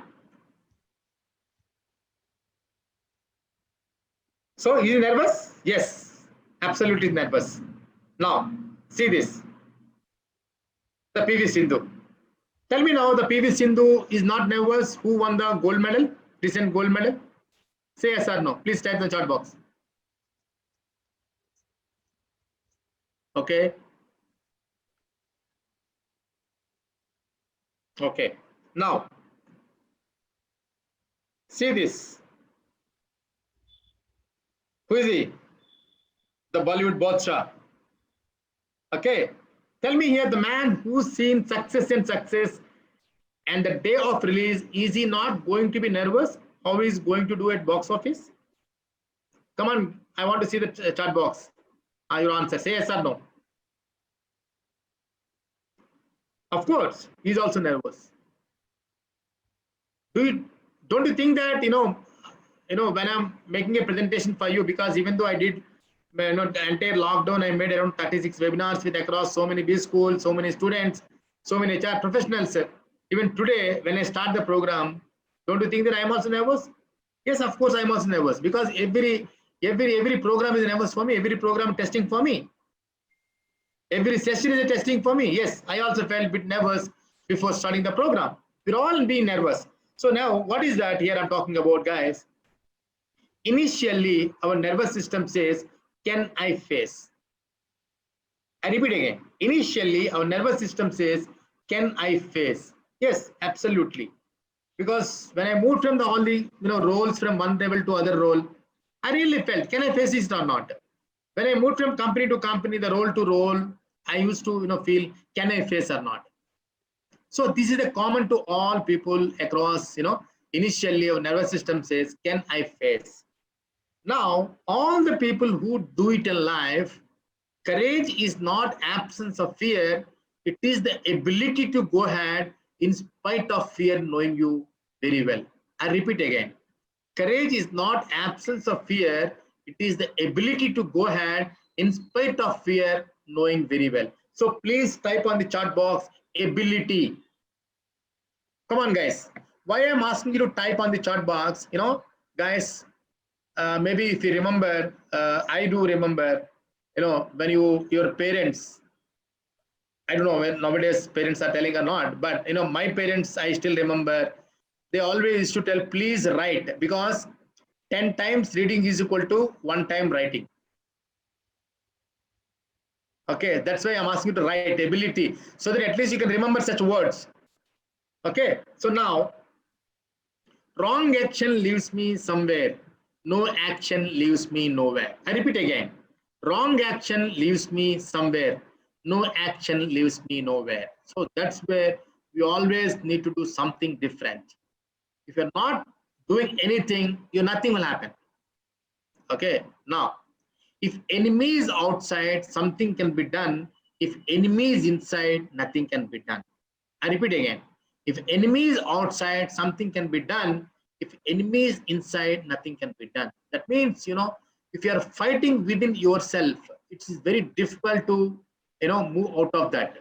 So is he nervous? Yes, absolutely nervous. Now, see this. The PV Sindhu. Tell me now, the PV Sindhu is not nervous. Who won the gold medal? Recent gold medal? Say yes or no. Please type in the chat box. Okay. Okay. Now, see this. Who is he? The Bollywood Badshah. Okay. Tell me here, the man who's seen success and the day of release, is he not going to be nervous? How is going to do at box office? Come on, I want to see the chat box. Your answer. Say yes or no. Of course, he's also nervous. Don't you think that when I'm making a presentation for you, because even though I did the entire lockdown, I made around 36 webinars with across so many B schools, so many students, so many HR professionals. Even today, when I start the program, don't you think that I'm also nervous? Yes, of course I'm also nervous, because every program is nervous for me. Every program testing for me. Every session is a testing for me. Yes, I also felt a bit nervous before starting the program. We're all being nervous. So now, what is that here I'm talking about, guys? Initially, our nervous system says, can I face? I repeat again. Initially, our nervous system says, can I face? Yes, absolutely. Because when I moved from all the roles from one level to other role, I really felt, can I face this or not? When I moved from company to company, the role to role, I used to feel, can I face or not? So this is a common to all people across, initially our nervous system says, can I face? Now, all the people who do it in life, courage is not absence of fear. It is the ability to go ahead in spite of fear, knowing you very well. I repeat again. Courage is not absence of fear. It is the ability to go ahead in spite of fear, knowing very well. So please type on the chat box ability. Come on, guys. Why I'm asking you to type on the chat box, guys, maybe if you remember, I do remember, when your parents, I don't know when nowadays parents are telling or not, but my parents, I still remember, they always used to tell, please write, because 10 times reading is equal to 1 time writing. Okay, that's why I'm asking you to write ability, so that at least you can remember such words. Okay, so now, wrong action leaves me somewhere. No action leaves me nowhere. I repeat again. Wrong action leaves me somewhere. No action leaves me nowhere. So that's where we always need to do something different. If you're not doing anything, nothing will happen. Okay. Now, if enemy is outside, something can be done. If enemy is inside, nothing can be done. I repeat again. If enemy is outside, something can be done. If enemy is inside, nothing can be done. That means, if you are fighting within yourself, it is very difficult to, move out of that.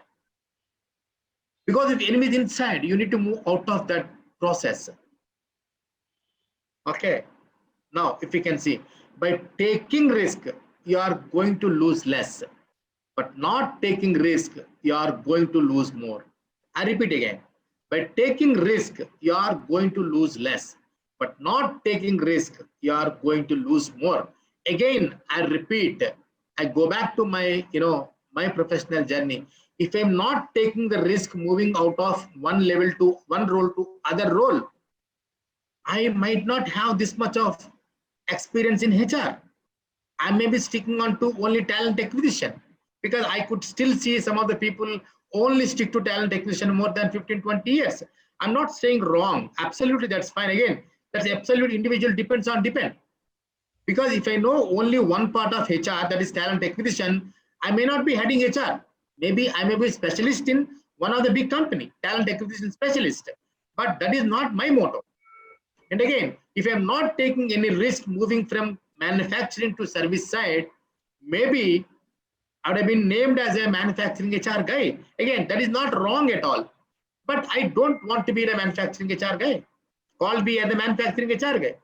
Because if enemy is inside, you need to move out of that process. Okay. Now, if you can see, by taking risk, you are going to lose less. But not taking risk, you are going to lose more. I repeat again. By taking risk, you are going to lose less. But not taking risk, you are going to lose more. Again, I repeat, I go back to my, my professional journey. If I'm not taking the risk moving out of one level to one role to other role, I might not have this much of experience in HR. I may be sticking on to only talent acquisition, because I could still see some of the people only stick to talent acquisition more than 15, 20 years. I'm not saying wrong. Absolutely, that's fine. Again, that's absolute individual depend. Because if I know only one part of HR, that is talent acquisition, I may not be heading HR. Maybe I may be a specialist in one of the big company, talent acquisition specialist. But that is not my motto. And again, if I'm not taking any risk moving from manufacturing to service side, maybe I would have been named as a manufacturing HR guy. Again, that is not wrong at all. But I don't want to be a manufacturing HR guy. Call me as a manufacturing HR guy.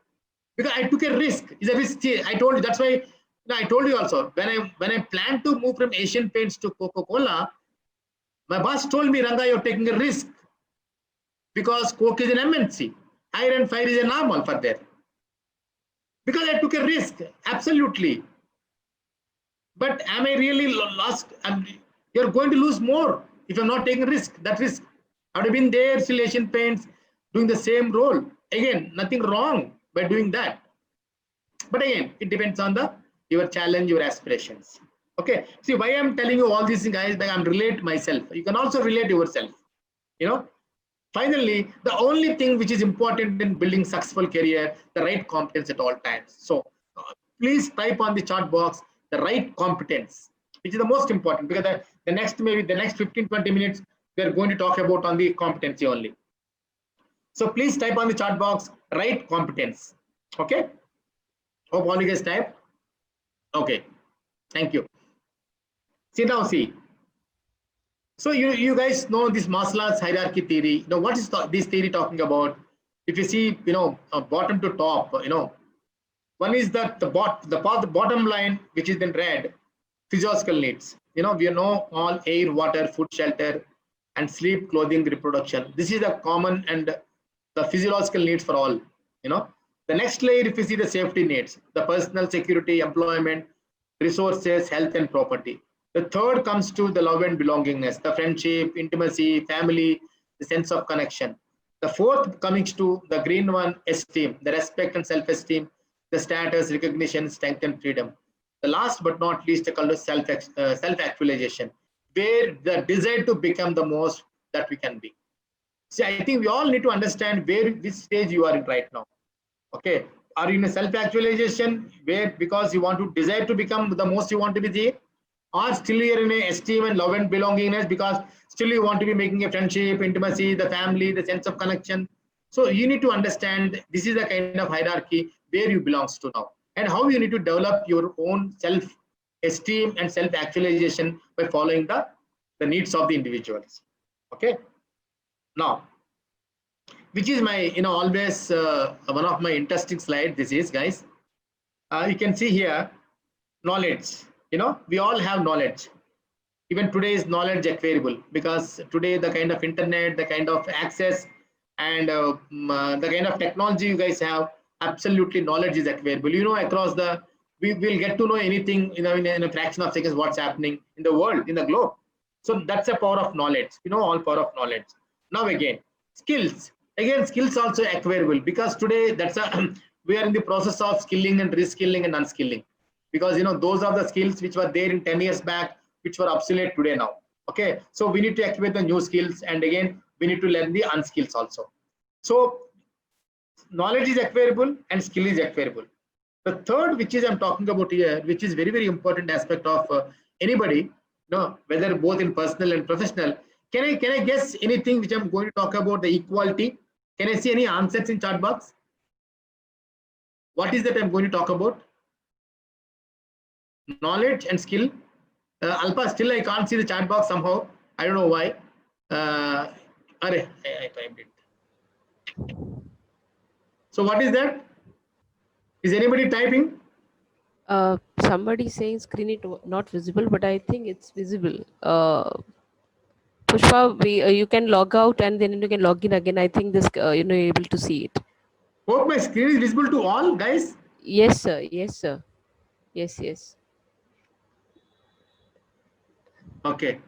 Because I took a risk. It's a risk. I told you, that's why I told you also, when I planned to move from Asian Paints to Coca-Cola, my boss told me, Ranga, you're taking a risk. Because Coke is an MNC. Hire and fire is a normal for there. Because I took a risk, absolutely. But am I really lost? You're going to lose more if you're not taking risk. That risk. I would have been there, still Asian Paints, doing the same role. Again, nothing wrong by doing that. But again, it depends on your challenge, your aspirations. Okay. See, why I'm telling you all these things, guys, I'm relate myself. You can also relate yourself. Finally, the only thing which is important in building successful career, the right competence at all times. So please type on the chat box the right competence, which is the most important, because the next 15, 20 minutes, we're going to talk about on the competency only. So please type on the chat box, right competence. Okay. Hope all you guys type. Okay. Thank you. See. So you guys know this Maslow's hierarchy theory. Now, what is this theory talking about? If you see, bottom to top, one is that the bottom line, which is in red, physiological needs. We know all air, water, food, shelter, and sleep, clothing, reproduction. This is the common and the physiological needs for all. The next layer, if you see the safety needs, the personal security, employment, resources, health, and property. The third comes to the love and belongingness, the friendship, intimacy, family, the sense of connection. The fourth coming to the green one, esteem, the respect and self-esteem, the status, recognition, strength, and freedom. The last but not least, the color self-actualization, where the desire to become the most that we can be. See, I think we all need to understand which stage you are in right now. Okay. Are you in a self-actualization where because you want to desire to become the most you want to be there, or still you're in a esteem and love and belongingness because still you want to be making a friendship, intimacy, the family, the sense of connection. So you need to understand this is the kind of hierarchy where you belongs to now, and how you need to develop your own self-esteem and self-actualization by following the needs of the individuals. Okay. Now, which is my always one of my interesting slide. This is, guys, you can see here knowledge. We all have knowledge. Even today is knowledge acquirable, because today the kind of internet, the kind of access, and the kind of technology you guys have, absolutely knowledge is acquirable. Across the, we will get to know anything in a fraction of seconds what's happening in the world, in the globe. So that's a power of knowledge. All power of knowledge. Now again, skills. Again, skills also acquirable, because today that's a we are in the process of skilling and reskilling and unskilling, because those are the skills which were there in 10 years back, which were obsolete today now. Okay, so we need to activate the new skills, and again we need to learn the unskills also. So knowledge is acquirable and skill is acquirable. The third, which is I'm talking about here, which is very, very important aspect of anybody, whether both in personal and professional. Can I guess anything which I'm going to talk about, the equality? Can I see any answers in chat box? What is that I'm going to talk about? Knowledge and skill. Alpha, still I can't see the chat box somehow. I don't know why. I typed it. So what is that? Is anybody typing? Somebody saying screen it not visible, but I think it's visible. Pushpa, you can log out and then you can log in again. I think this you're able to see it. Hope my screen is visible to all, guys. Yes, sir. Yes, sir. Yes. Okay.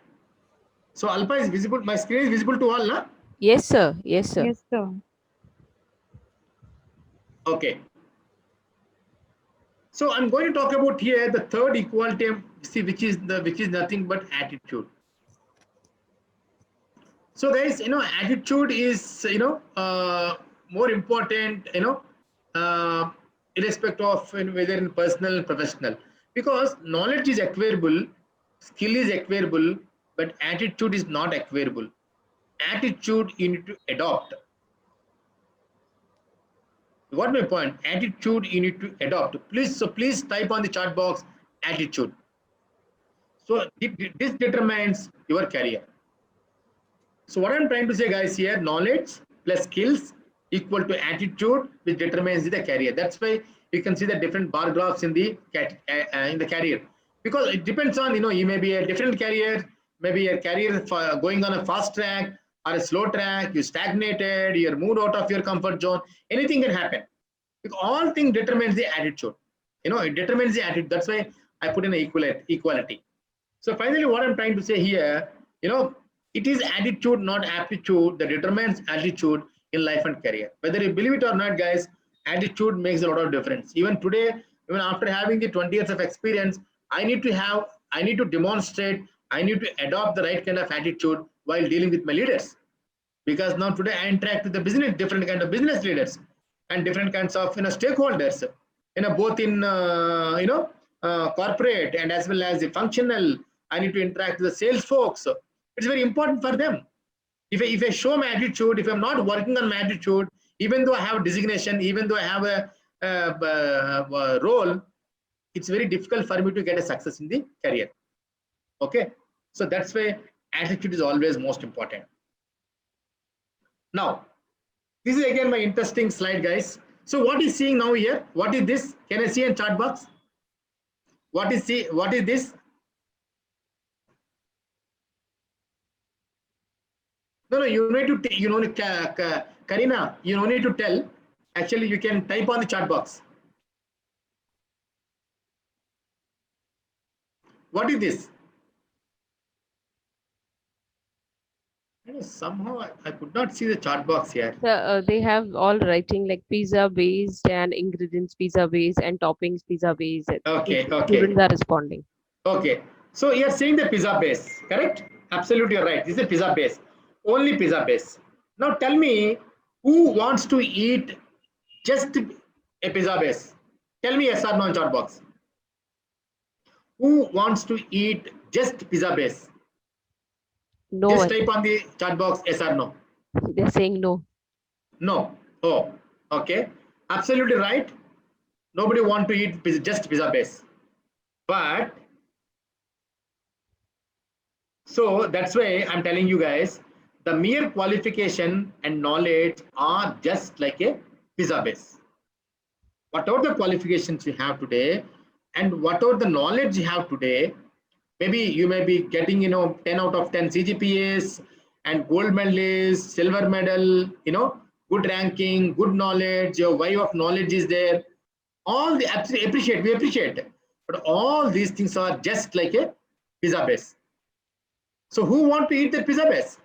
So Alpha is visible. My screen is visible to all, na? Yes, sir. Yes, sir. Yes, sir. Okay. So I'm going to talk about here the third equality, see, which is nothing but attitude. So guys, attitude is more important, irrespective of whether in personal and professional, because knowledge is acquirable, skill is acquirable, but attitude is not acquirable. Attitude you need to adopt. What my point? Attitude you need to adopt. Please type on the chat box attitude. So this determines your career. So what I'm trying to say, guys, here, knowledge plus skills equal to attitude, which determines the career. That's why you can see the different bar graphs in the career, because it depends on you may be a different career, maybe a career going on a fast track or a slow track. You stagnated, you're moved out of your comfort zone. Anything can happen. Because all things determines the attitude. It determines the attitude. That's why I put in equality. So finally, what I'm trying to say here, it is attitude, not aptitude, that determines attitude in life and career. Whether you believe it or not, guys, attitude makes a lot of difference. Even today, even after having the 20 years of experience, I need to demonstrate, I need to adopt the right kind of attitude while dealing with my leaders. Because now today I interact with the different kind of business leaders and different kinds of stakeholders, both in corporate and as well as the functional. I need to interact with the sales folks. It's very important for them. If I show my attitude, if I'm not working on my attitude, even though I have a designation, even though I have a role, it's very difficult for me to get a success in the career. Okay, so that's why attitude is always most important. Now, this is again my interesting slide, guys. So what is seeing now here? What is this? Can I see in chat box? What is this? No, you need to, Karina, you don't need to tell. Actually, you can type on the chat box. What is this? Somehow I could not see the chart box here. They have all writing like pizza based and ingredients pizza based and toppings pizza based. Okay. Students are responding. Okay. So you're saying the pizza base, correct? Absolutely right. This is a pizza base. Only pizza base. Now tell me, who wants to eat just a pizza base? Tell me yes or no in chat box. Who wants to eat just pizza base? No Just one. type on the chat box yes or no. They're saying no. No. Oh, okay. Absolutely right. Nobody want to eat just pizza base. But so that's why I'm telling you guys, the mere qualification and knowledge are just like a pizza base. Whatever the qualifications you have today and whatever the knowledge you have today, maybe you may be getting 10 out of 10 CGPAs and gold medalist, silver medal, good ranking, good knowledge, your wave of knowledge is there. All the appreciate, we appreciate, but all these things are just like a pizza base. So who want to eat the pizza base?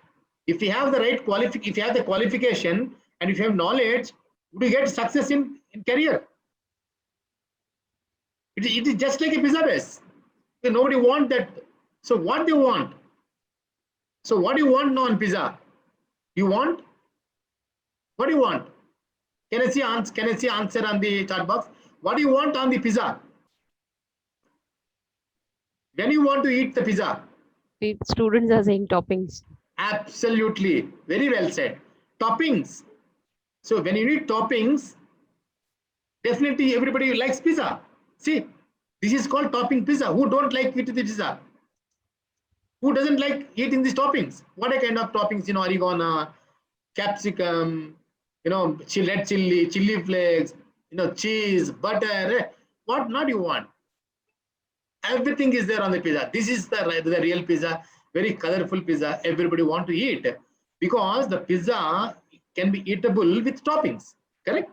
If you have the right if you have the qualification and if you have knowledge, would you get success in career? It is just like a pizza base. So nobody want that. So what do you want? So what do you want on pizza? You want? What do you want? Can I see answer? Can I see answer on the chat box? What do you want on the pizza? When you want to eat the pizza? Students are saying toppings. Absolutely, very well said. Toppings. So when you need toppings, definitely everybody likes pizza. See, this is called topping pizza. Who don't like eating the pizza? Who doesn't like eating these toppings? What a kind of toppings? Oregano, capsicum, red chili, chili flakes, cheese, butter. What not you want? Everything is there on the pizza. This is the real pizza, very colorful pizza. Everybody want to eat because the pizza can be eatable with toppings. Correct?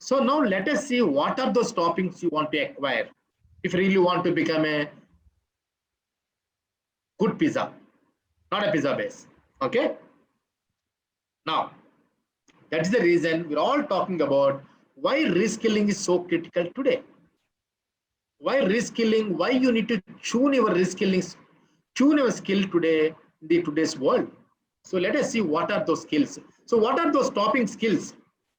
So now let us see what are those toppings you want to acquire if you really want to become a good pizza, not a pizza base. Okay. Now, that is the reason we're all talking about why reskilling is so critical today. Why reskilling? Why you need to tune your reskilling, tune your skill today in today's world. So let us see what are those skills. So what are those topping skills?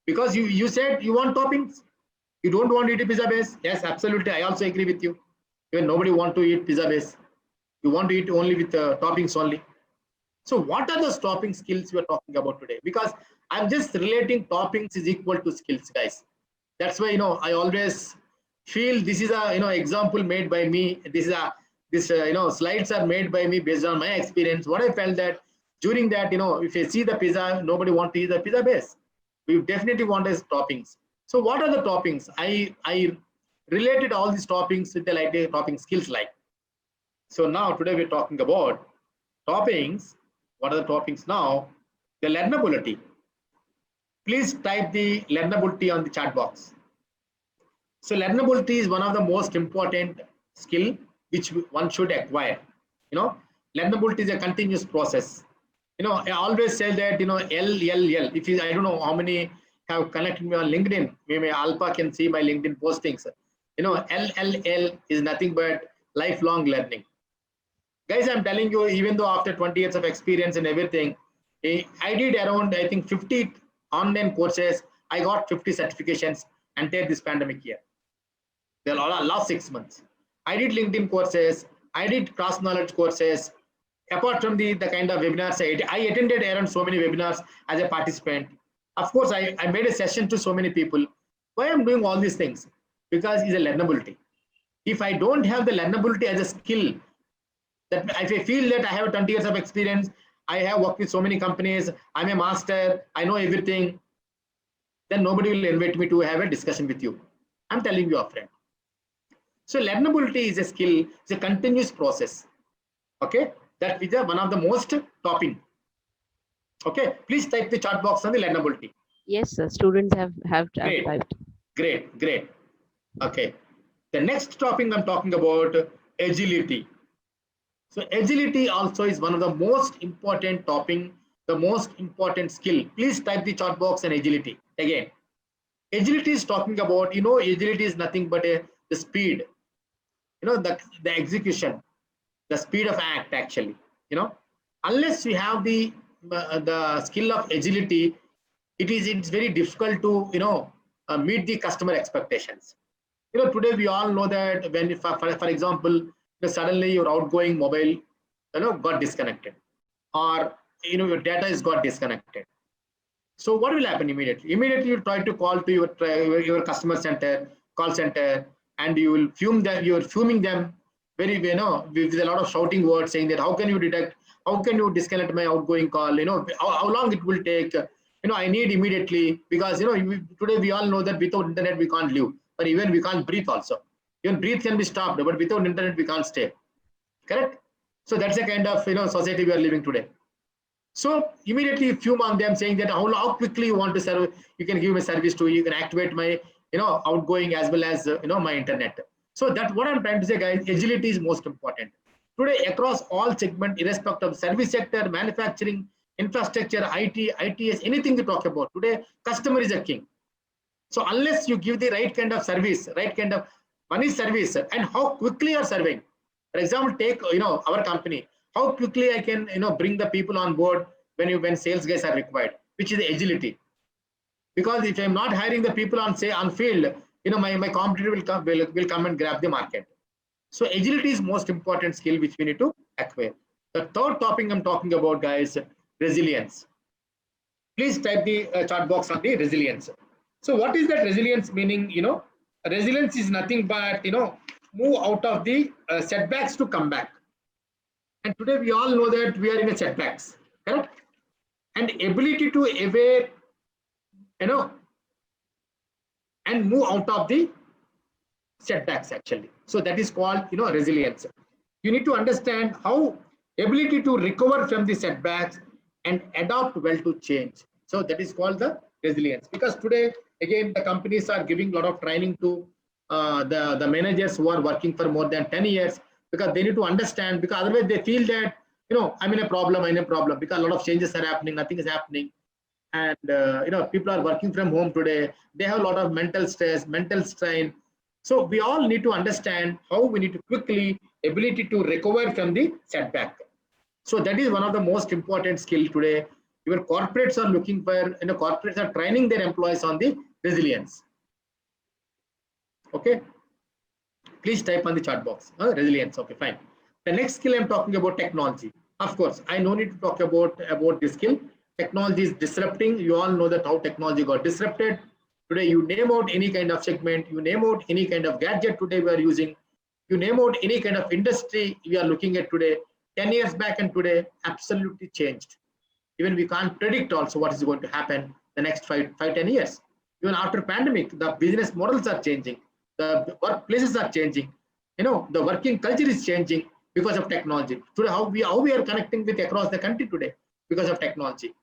Because you said you want toppings, you don't want to eat a pizza base. Yes, absolutely. I also agree with you. Even nobody want to eat pizza base. You want to eat only with toppings only. So what are those topping skills we are talking about today? Because I'm just relating toppings is equal to skills, guys. That's why I always feel this is a example made by me. This slides are made by me based on my experience. What I felt that during that if you see the pizza, nobody want to eat the pizza base. We definitely want as toppings. So what are the toppings? I related all these toppings with the like topping skills like. So now today we're talking about toppings. What are the toppings now? The learnability. Please type the learnability on the chat box. So learnability is one of the most important skill which one should acquire. Learnability is a continuous process. I always say that L. If you, I don't know how many have connected me on LinkedIn, maybe Alpha can see my LinkedIn postings. LLL is nothing but lifelong learning. Guys, I'm telling you, even though after 20 years of experience and everything, I did around, I think, 50 online courses. I got 50 certifications until this pandemic year. The last 6 months. I did LinkedIn courses. I did cross knowledge courses. Apart from the kind of webinars I attended around so many webinars as a participant. Of course, I made a session to so many people. Why I'm doing all these things? Because it's a learnability. If I don't have the learnability as a skill, that if I feel that I have 20 years of experience, I have worked with so many companies, I'm a master, I know everything, then nobody will invite me to have a discussion with you. I'm telling you, a friend. So learnability is a skill, it's a continuous process. Okay, that is one of the most topping. Okay, please type the chat box on the learnability. Yes, sir. Students have typed. Great. Okay, the next topping I'm talking about agility. So agility also is one of the most important topping, the most important skill. Please type the chat box and agility again. Agility is talking about, agility is nothing but the speed, the execution, the speed of act actually, unless you have the skill of agility, it's very difficult to, meet the customer expectations. Today we all know that when, for example, suddenly your outgoing mobile, got disconnected, or your data is got disconnected. So what will happen immediately? Immediately you try to call to your customer center, call center, and you will fume them. You are fuming them very, with a lot of shouting words, saying that how can you detect, how can you disconnect my outgoing call? How long it will take? I need immediately, because today we all know that without internet we can't live, or even we can't breathe also. Even breathe can be stopped, but without internet we can't stay. Correct? So that's the kind of society we are living today. So immediately you fume on them, saying that how quickly you want to serve, you can give me service to, you can activate my outgoing as well as my internet. So that's what I'm trying to say, guys. Agility is most important today across all segments, irrespective of service sector, manufacturing, infrastructure, IT, ITS, anything to talk about today. Customer is a king. So unless you give the right kind of service, right kind of money service, and how quickly you're serving. For example, take our company. How quickly I can bring the people on board when sales guys are required, which is agility. Because if I'm not hiring the people on field, my competitor will come and grab the market. So agility is most important skill which we need to acquire. The third topic I'm talking about, guys, resilience. Please type the chat box on the resilience. So what is that resilience meaning? Resilience is nothing but move out of the setbacks to come back. And today we all know that we are in a setbacks, correct? And ability to aware, and move out of the setbacks actually. So that is called resilience. You need to understand how ability to recover from the setbacks and adapt well to change. So that is called the resilience. Because today again the companies are giving a lot of training to the managers who are working for more than 10 years, because they need to understand, because otherwise they feel that I'm in a problem, because a lot of changes are happening, nothing is happening. And people are working from home today, they have a lot of mental stress, mental strain. So we all need to understand how we need to quickly ability to recover from the setback. So that is one of the most important skill today. Even corporates are looking for, corporates are training their employees on the resilience. Okay, please type on the chat box resilience. Okay, fine. The next skill I'm talking about, technology. Of course, I no need to talk about this skill. Technology is disrupting. You all know that how technology got disrupted. Today, you name out any kind of segment, you name out any kind of gadget today we are using, you name out any kind of industry we are looking at today, 10 years back and today, absolutely changed. Even we can't predict also what is going to happen the next 10 years. Even after pandemic, the business models are changing, the workplaces are changing, the working culture is changing because of technology. Today, how we are connecting with across the country today because of technology.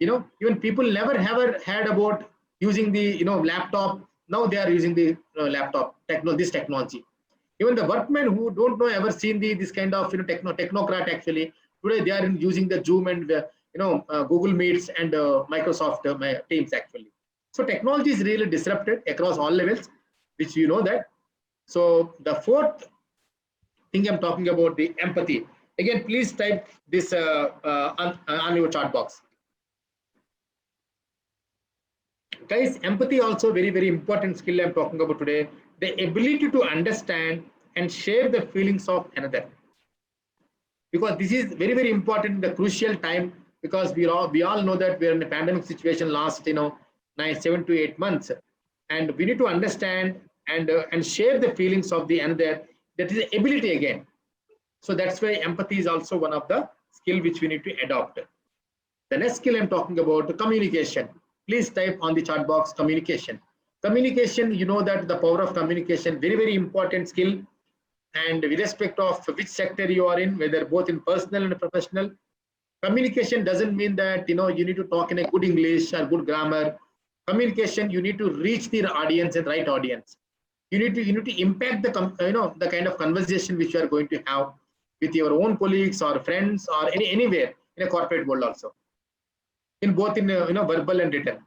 Even people never ever heard about using the laptop. Now they are using the laptop this technology. Even the workmen who don't know ever seen this kind of technocrat actually, today they are using the Zoom and Google Meets and Microsoft Teams actually. So technology is really disrupted across all levels, which you know that. So the fourth thing I'm talking about, the empathy. Again, please type this on your chat box. Guys, empathy also very, very important skill I'm talking about today. The ability to understand and share the feelings of another. Because this is very, very important in the crucial time, because we all know that we are in a pandemic situation last 7 to 8 months, and we need to understand and share the feelings of the another. That is ability again. So that's why empathy is also one of the skill which we need to adopt. The next skill I'm talking about, communication. Please type on the chat box communication. Communication, you know that the power of communication, very, very important skill. And with respect of which sector you are in, whether both in personal and professional, communication doesn't mean that you need to talk in a good English or good grammar. Communication, you need to reach the audience and right audience. You need to impact the kind of conversation which you are going to have with your own colleagues or friends or anywhere in a corporate world also, in both in verbal and written.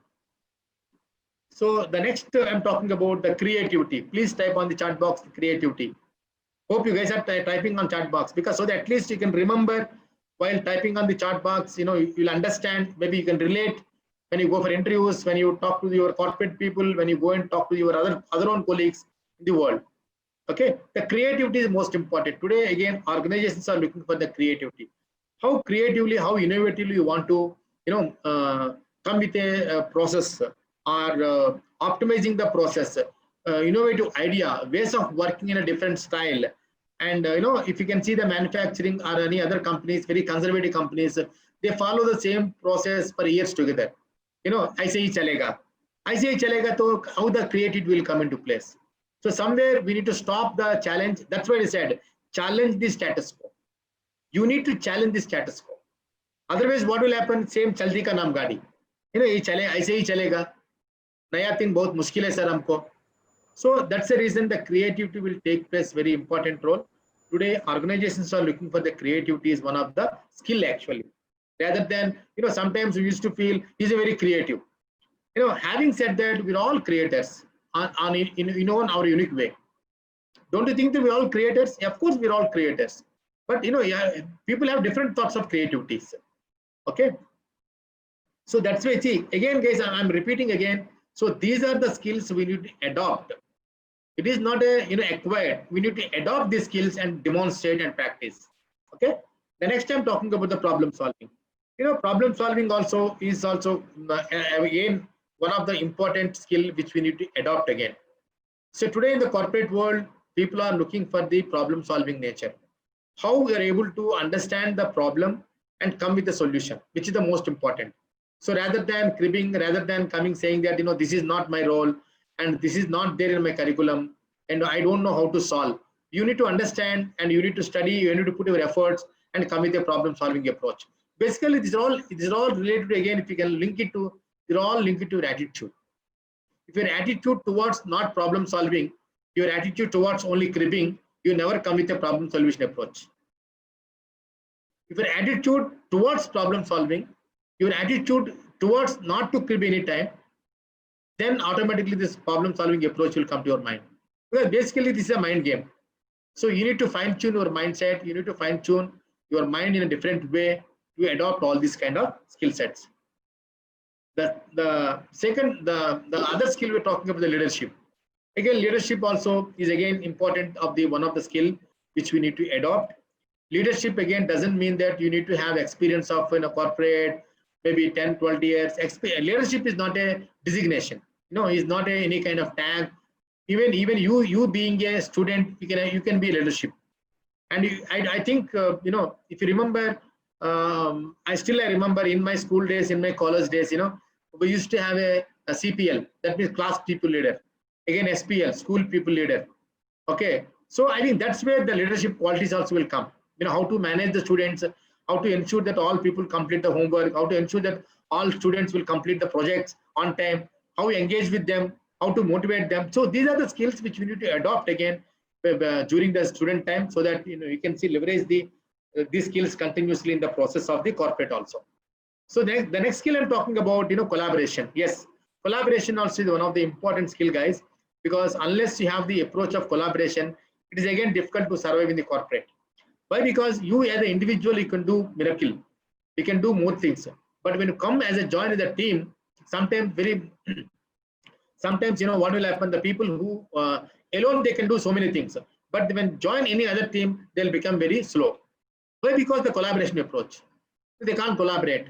So the next I'm talking about the creativity. Please type on the chat box creativity. Hope you guys are typing on chat box, because so that at least you can remember while typing on the chat box, you'll understand, maybe you can relate when you go for interviews, when you talk to your corporate people, when you go and talk to your other own colleagues in the world. Okay, the creativity is most important. Today, again, organizations are looking for the creativity. How creatively, how innovatively you want to, come with a process or optimizing the process, innovative idea, ways of working in a different style. And if you can see the manufacturing or any other companies, very conservative companies, they follow the same process for years together. ऐसे ही चलेगा, ऐसे ही चलेगा, तो how the creativity will come into place. So somewhere we need to stop the challenge. That's why I said, challenge the status quo. You need to challenge the status quo. Otherwise, what will happen? Same chaldi ka naam gaadi. ये चले, ऐसे ही चलेगा. नया thing बहुत मुश्किल है sir हमको. So that's the reason the creativity will take place very important role. Today, organizations are looking for the creativity is one of the skill actually. Rather than, sometimes we used to feel he's a very creative. Having said that, we're all creators in our unique way. Don't you think that we're all creators? Of course, we're all creators. But people have different thoughts of creativities. Okay. So that's why, see, again, guys, I'm repeating again. So these are the skills we need to adopt. It is not acquired. We need to adopt these skills and demonstrate and practice. Okay. The next I'm talking about the problem solving. Problem solving also is also again one of the important skill which we need to adopt again. So today in the corporate world, people are looking for the problem solving nature. How we are able to understand the problem and come with a solution, which is the most important. So rather than cribbing, rather than coming saying that, this is not my role and this is not there in my curriculum and I don't know how to solve. You need to understand and you need to study, you need to put your efforts and come with a problem solving approach. Basically, these are all related to, again, if you can link it to, they're all linked to your attitude. If your attitude towards not problem solving, your attitude towards only cribbing, you never come with a problem solution approach. If your attitude towards problem solving, your attitude towards not to crib any time, then automatically this problem solving approach will come to your mind. Because basically this is a mind game. So you need to fine tune your mindset. You need to fine tune your mind in a different way to adopt all these kind of skill sets. The other skill we're talking about, the leadership. Again, leadership also is again important of the one of the skill which we need to adopt. Leadership again doesn't mean that you need to have experience of in a corporate, maybe 10, 12 years. Leadership is not a designation. It's not any kind of tag. Even you being a student, you can be leadership. And I think if you remember, I remember in my school days, in my college days, we used to have a CPL, that means class people leader. Again, SPL, school people leader. Okay, so I think that's where the leadership qualities also will come. How to manage the students, how to ensure that all people complete the homework, how to ensure that all students will complete the projects on time, how we engage with them, how to motivate them. So these are the skills which we need to adopt again during the student time, so that you can see leverage these skills continuously in the process of the corporate also. So the next skill I'm talking about, collaboration. Yes, collaboration also is one of the important skill, guys, because unless you have the approach of collaboration, it is again difficult to survive in the corporate. Why? Because you as an individual, you can do miracle, you can do more things. But when you come as a join as a team, sometimes what will happen? The people who alone they can do so many things, but when join any other team, they'll become very slow. Why? Because the collaboration approach, they can't collaborate.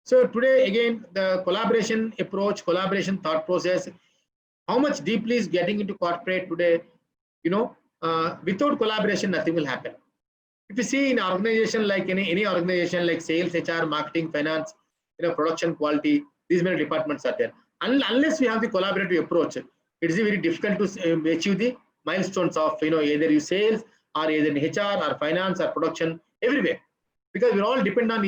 So today again, the collaboration approach, collaboration thought process, how much deeply is getting into corporate today? Without collaboration, nothing will happen. If you see in an organization like any organization like sales, HR, marketing, finance, production, quality, these many departments are there. Unless we have the collaborative approach, it is very difficult to achieve the milestones of either you sales or either in HR or finance or production, everywhere, because we all depend on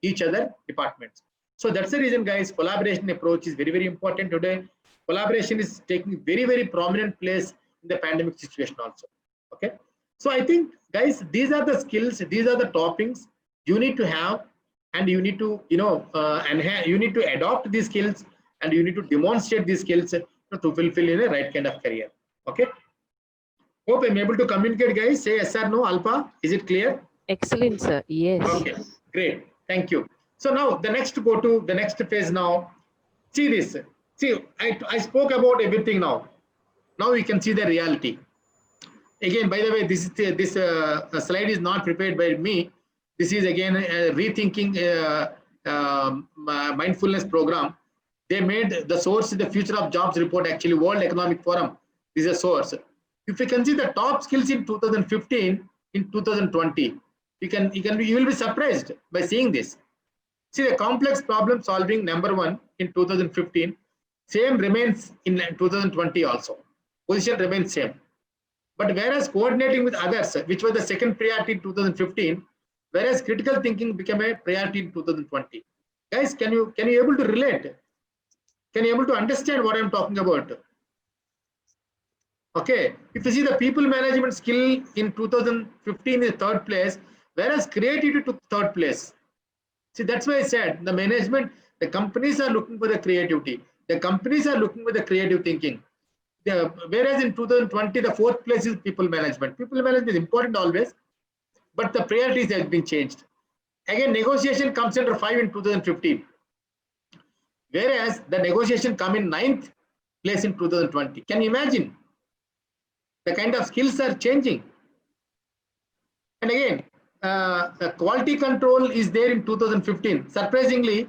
each other departments. So that's the reason, guys, collaboration approach is very, very important today. Collaboration is taking very, very prominent place in the pandemic situation also. Okay. So I think, guys, these are the skills, these are the toppings you need to have, and you need to, you need to adopt these skills, and you need to demonstrate these skills to fulfill in a right kind of career. Okay. Hope I'm able to communicate, guys. Say yes or no, Alpha. Is it clear? Excellent, sir. Yes. Okay. Great. Thank you. So now the next go to the next phase now. See this. See, I spoke about everything now. Now we can see the reality. Again, by the way, this slide is not prepared by me. This is again rethinking mindfulness program. They made the source the future of jobs report, actually World Economic Forum. This is a source. If you can see the top skills in 2015 in 2020, you will be surprised by seeing this. See, the complex problem solving number 1 in 2015, same remains in 2020 also. Position remains same. But whereas coordinating with others, which was the second priority in 2015, whereas critical thinking became a priority in 2020. Guys, can you able to relate? Can you able to understand what I'm talking about? Okay, if you see the people management skill in 2015 is third place, whereas creativity took third place. See, that's why I said the management, the companies are looking for the creativity. The companies are looking for the creative thinking. Whereas in 2020, the fourth place is people management. People management is important always, but the priorities have been changed. Again, negotiation comes under 5 in 2015. Whereas the negotiation come in 9th place in 2020. Can you imagine? The kind of skills are changing. And again, the quality control is there in 2015. Surprisingly,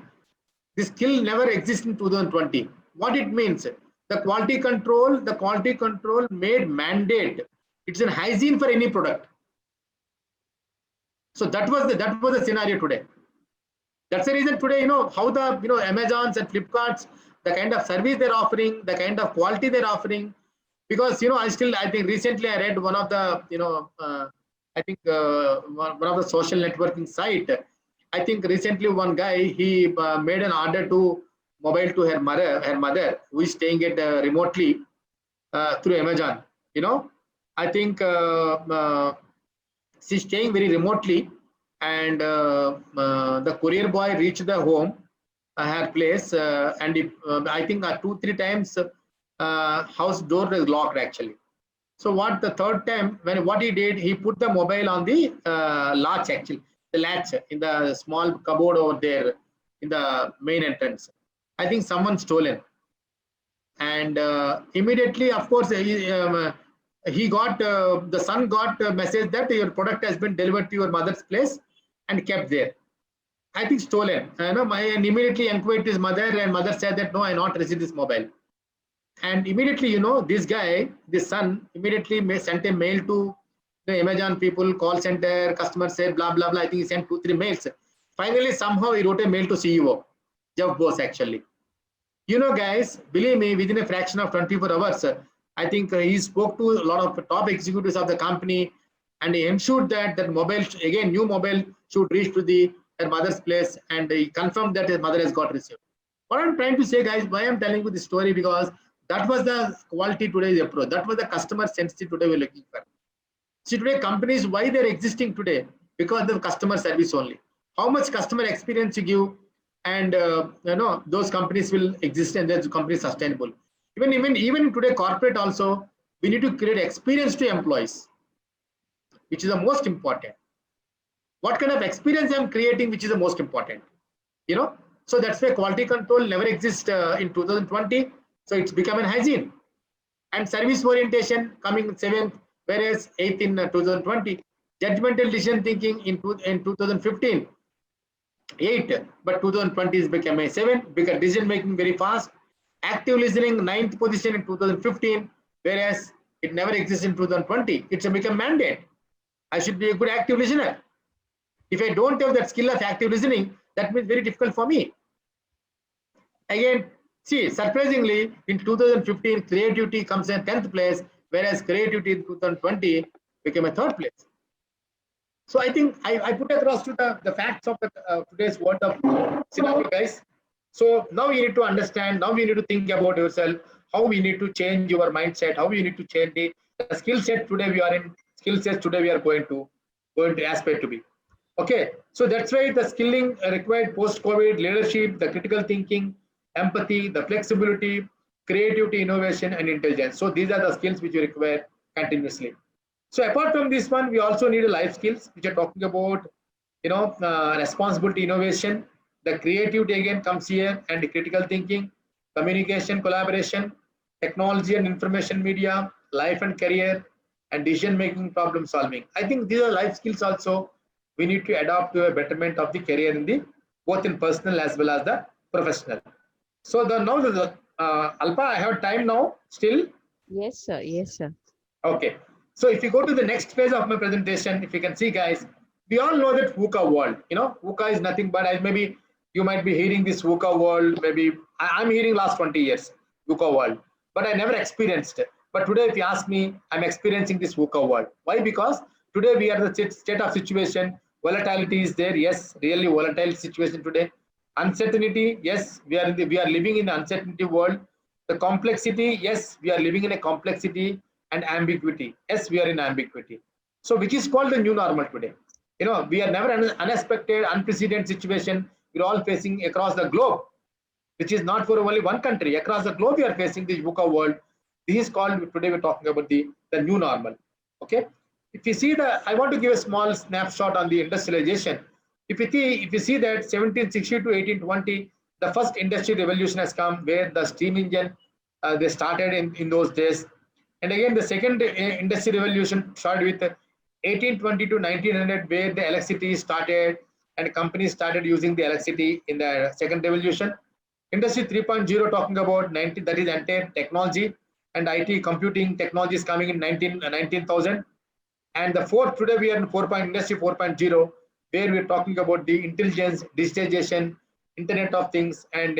this skill never exists in 2020. What it means? The quality control made mandate. It's an hygiene for any product. So that was the scenario today. That's the reason today, how the Amazons and Flipkarts, the kind of service they're offering, the kind of quality they're offering. Because I think recently I read one of the one of the social networking site. I think recently one guy he made an order to mobile to her mother who is staying at remotely through Amazon. I think she's staying very remotely, and the courier boy reached the home, her place, and I think 2-3 times house door is locked actually. So what the third time, what he did, he put the mobile on the latch actually, the latch in the small cupboard over there in the main entrance. I think someone stolen, and immediately, of course, he got the son got a message that your product has been delivered to your mother's place and kept there. I think stolen. And immediately inquired his mother, and mother said that no, I not received this mobile. And immediately, this guy, this son, immediately sent a mail to the Amazon people, call center, customer said, blah, blah, blah. I think he sent 2-3 mails. Finally, somehow he wrote a mail to CEO, Jeff Bose, actually. Guys, believe me, within a fraction of 24 hours, I think he spoke to a lot of top executives of the company, and he ensured that mobile, again, new mobile should reach to her mother's place, and he confirmed that his mother has got received. What I'm trying to say, guys, why I'm telling you this story, because that was the quality today's approach. That was the customer sensitive today we're looking for. See, today companies, why they're existing today? Because of the customer service only. How much customer experience you give, and those companies will exist, and those companies sustainable. Even today, corporate also, we need to create experience to employees, which is the most important. What kind of experience I'm creating, which is the most important. So that's why quality control never exists in 2020. So it's become an hygiene. And service orientation coming 7th, whereas 8th in 2020. Judgmental decision thinking in 2015, 8, but 2020 is become a 7 because decision making very fast. Active listening 9th position in 2015, whereas it never exists in 2020. It's become mandate. I should be a good active listener. If I don't have that skill of active listening, that means very difficult for me. Again, see, surprisingly, in 2015, creativity comes in 10th place, whereas creativity in 2020 became a 3rd place. So I think I put across to the facts of today's world of scenario, guys. So now you need to understand, now you need to think about yourself, how we need to change your mindset, how we need to change the skill set today we are in, skill sets today we are going to aspire to be. Okay, so that's why the skilling required post-COVID, leadership, the critical thinking, empathy, the flexibility, creativity, innovation, and intelligence. So these are the skills which you require continuously. So apart from this one, we also need a life skills, which are talking about, responsibility, innovation, The creativity again comes here, and critical thinking, communication, collaboration, technology and information media, life and career, and decision making, problem solving. I think these are life skills also we need to adapt to a betterment of the career in the both in personal as well as the professional. So the now the Alpa, I have time now still. Yes, sir. Yes, sir. Okay. So if you go to the next phase of my presentation, if you can see, guys, we all know that VUCA world. You know, VUCA is nothing but, as maybe you might be hearing this VUCA world. Maybe I'm hearing last 20 years VUCA world, but I never experienced it. But today, if you ask me, I'm experiencing this VUCA world. Why? Because today we are the state of situation. Volatility is there. Yes, really volatile situation today. Uncertainty. Yes, we are living in the uncertainty world. The complexity. Yes, we are living in a complexity, and ambiguity. Yes, we are in ambiguity. So, which is called the new normal today. You know, we are never unexpected, unprecedented situation. We're all facing across the globe, which is not for only one country. Across the globe, we are facing this VUCA world. This is called, today we're talking about the new normal. Okay. If you see I want to give a small snapshot on the industrialization. If you see that 1760 to 1820, the first industry revolution has come, where the steam engine, they started in those days. And again, the second industry revolution started with 1820 to 1900, where the electricity started and companies started using the electricity in the second revolution. Industry 3.0, talking about 19, that is entire technology and IT computing technologies coming in 19,000. And the fourth, today we are in industry 4.0, where we're talking about the intelligence, digitization, Internet of Things, and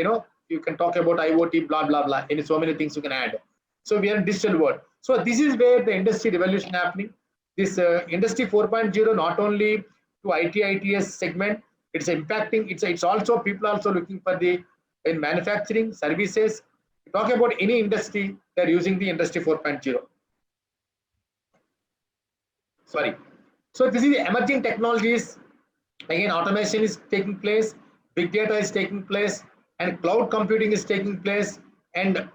you can talk about IoT, blah blah blah, and so many things you can add. So we are in digital world. So this is where the industry revolution happening. This industry 4.0, not only to IT ITS segment, it's impacting. It's also, people also looking for in manufacturing services. Talk about any industry, they're using the industry 4.0. Sorry. So this is the emerging technologies. Again, automation is taking place, big data is taking place, and cloud computing is taking place, and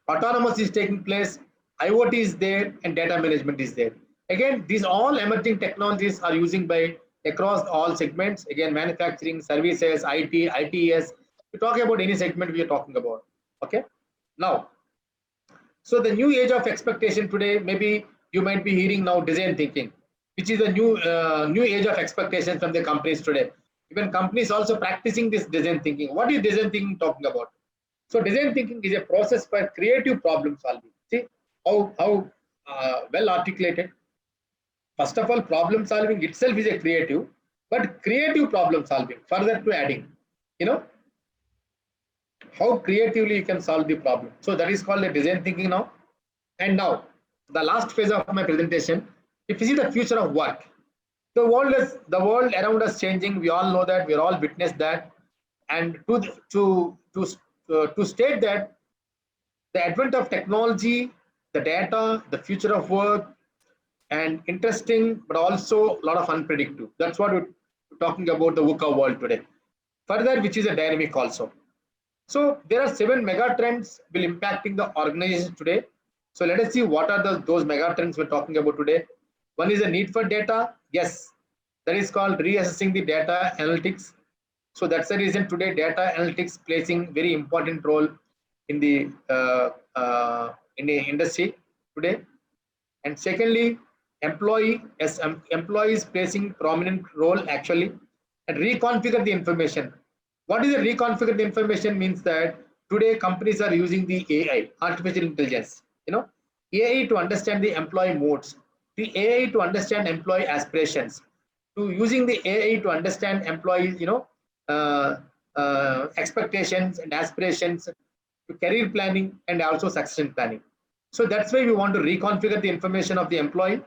autonomous is taking place, IoT is there, and data management is there. Again, these all emerging technologies are using by across all segments. Again, manufacturing, services, IT, ITS. We talk about any segment we are talking about. Okay. Now, so the new age of expectation today, maybe you might be hearing now design thinking, which is a new age of expectation from the companies today. Even companies also practicing this design thinking. What is design thinking talking about? So design thinking is a process for creative problem solving. See how well articulated. First of all, problem solving itself is a creative, but creative problem solving further to adding, you know, how creatively you can solve the problem. So that is called the design thinking now. And now the last phase of my presentation, if you see the future of work, the world around us changing. We all know that, we are all witness that. And to state that the advent of technology, the data, the future of work, and interesting, but also a lot of unpredictable. That's what we're talking about the VUCA world today. Further, which is a dynamic also. So there are 7 mega trends will impacting the organization today. So let us see what are those mega trends we're talking about today. One is the need for data. Yes, that is called reassessing the data analytics. So that's the reason today data analytics placing very important role in the industry today. And secondly, employees placing prominent role actually, and reconfigure the information. What is the reconfigure the information means that today companies are using the AI, artificial intelligence, AI to understand the employee modes, the AI to understand employee aspirations, to using the AI to understand employees, expectations and aspirations, to career planning and also succession planning. So that's why we want to reconfigure the information of the employee.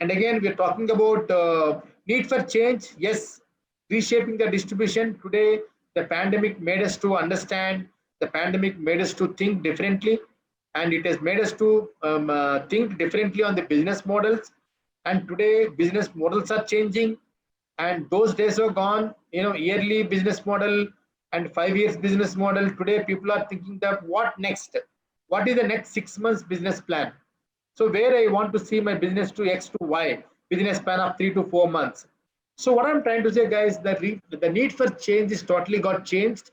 And again, we're talking about need for change. Yes, reshaping the distribution. Today, the pandemic made us to understand, the pandemic made us to think differently, and it has made us to think differently on the business models. And today, business models are changing, and those days are gone. Yearly business model and 5 years business model. Today, people are thinking that what next? What is the next 6 months business plan? So where I want to see my business to X to Y within a span of 3 to 4 months. So what I'm trying to say, guys, that the need for change is totally got changed,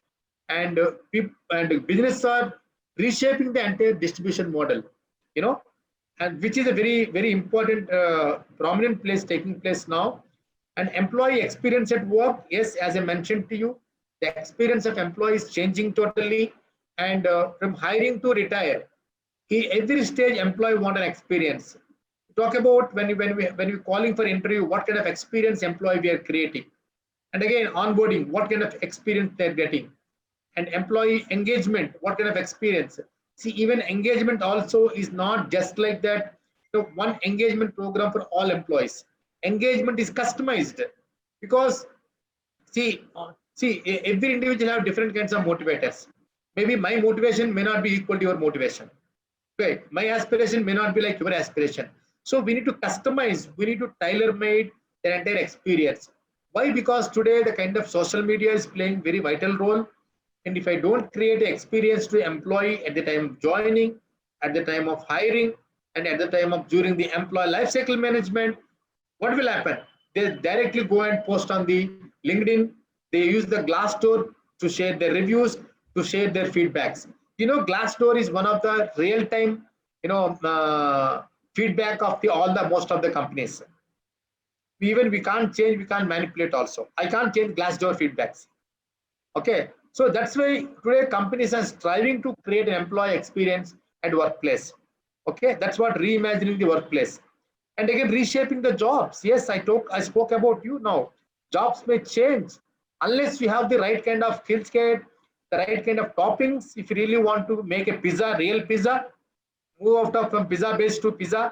and people and business are reshaping the entire distribution model, you know, and which is a very important prominent place taking place now. And employee experience at work, yes, as I mentioned to you, the experience of employees changing totally, and from hiring to retire, every stage employee want an experience. Talk about when we calling for interview, what kind of experience employee we are creating, and again onboarding, what kind of experience they're getting, and employee engagement, what kind of experience. See, even engagement also is not just like that. So one engagement program for all employees. Engagement is customized because every individual have different kinds of motivators. Maybe my motivation may not be equal to your motivation. Right. My aspiration may not be like your aspiration. So we need to customize, we need to tailor-made the entire experience. Why? Because today the kind of social media is playing very vital role. And if I don't create an experience to employee at the time of joining, at the time of hiring, and at the time of during the employee life cycle management, what will happen? They directly go and post on the LinkedIn. They use the Glassdoor to share their reviews, to share their feedbacks. You know, Glassdoor is one of the real-time, feedback of the all the most of the companies. Even we can't change, we can't manipulate. Also, I can't change Glassdoor feedbacks. Okay, so that's why today companies are striving to create an employee experience at workplace. Okay, that's what reimagining the workplace. And again, reshaping the jobs. Yes, I spoke about you now. Jobs may change unless we have the right kind of skill set, the right kind of toppings. If you really want to make a pizza, real pizza, move out of from pizza base to pizza,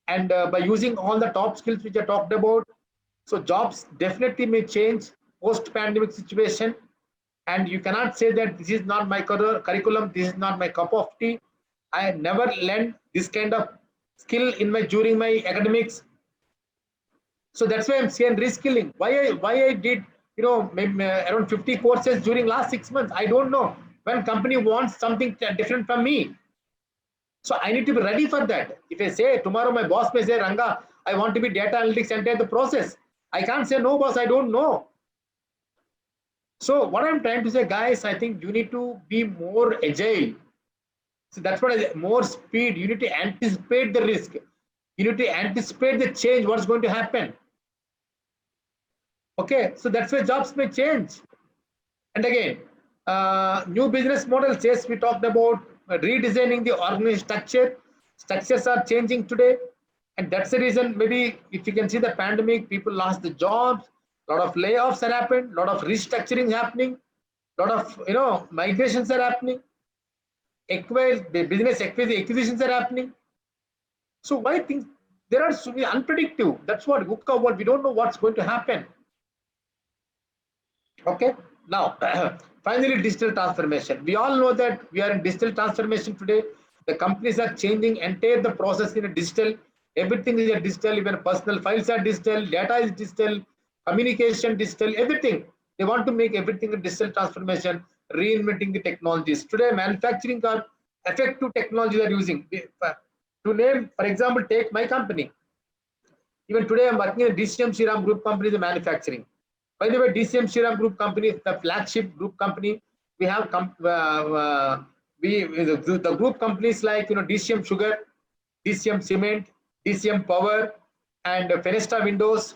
and by using all the top skills which I talked about. So jobs definitely may change post-pandemic situation, and you cannot say that this is not my curriculum, this is not my cup of tea. I never learned this kind of skill in my during my academics. So that's why I'm saying reskilling. Why I did maybe around 50 courses during last 6 months. I don't know when company wants something different from me. So I need to be ready for that. If I say tomorrow my boss may say, Ranga, I want to be data analytics entire the process. I can't say no, boss, I don't know. So what I'm trying to say, guys, I think you need to be more agile. So that's what I say, more speed. You need to anticipate the risk. You need to anticipate the change, what's going to happen. Okay, so that's why jobs may change. And again, new business models, yes, we talked about redesigning the organization structure. Structures are changing today. And that's the reason, maybe if you can see the pandemic, people lost the jobs, a lot of layoffs have happened, a lot of restructuring happening, a lot of migrations are happening, business acquisitions are happening. So why things there are so many unpredictable? That's what we don't know what's going to happen. Okay, now finally digital transformation. We all know that we are in digital transformation today. The companies are changing entire the process in a digital. Everything is a digital. Even personal files are digital. Data is digital. Communication digital. Everything. They want to make everything a digital transformation. Reinventing the technologies. Today, manufacturing are effective technologies are using. To name, for example, take my company. Even today, I'm working in DCM Shriram Group company, the manufacturing. By the way, DCM Shriram Group company is the flagship group company. We have the group companies like DCM Sugar, DCM Cement, DCM Power, and Fenesta Windows,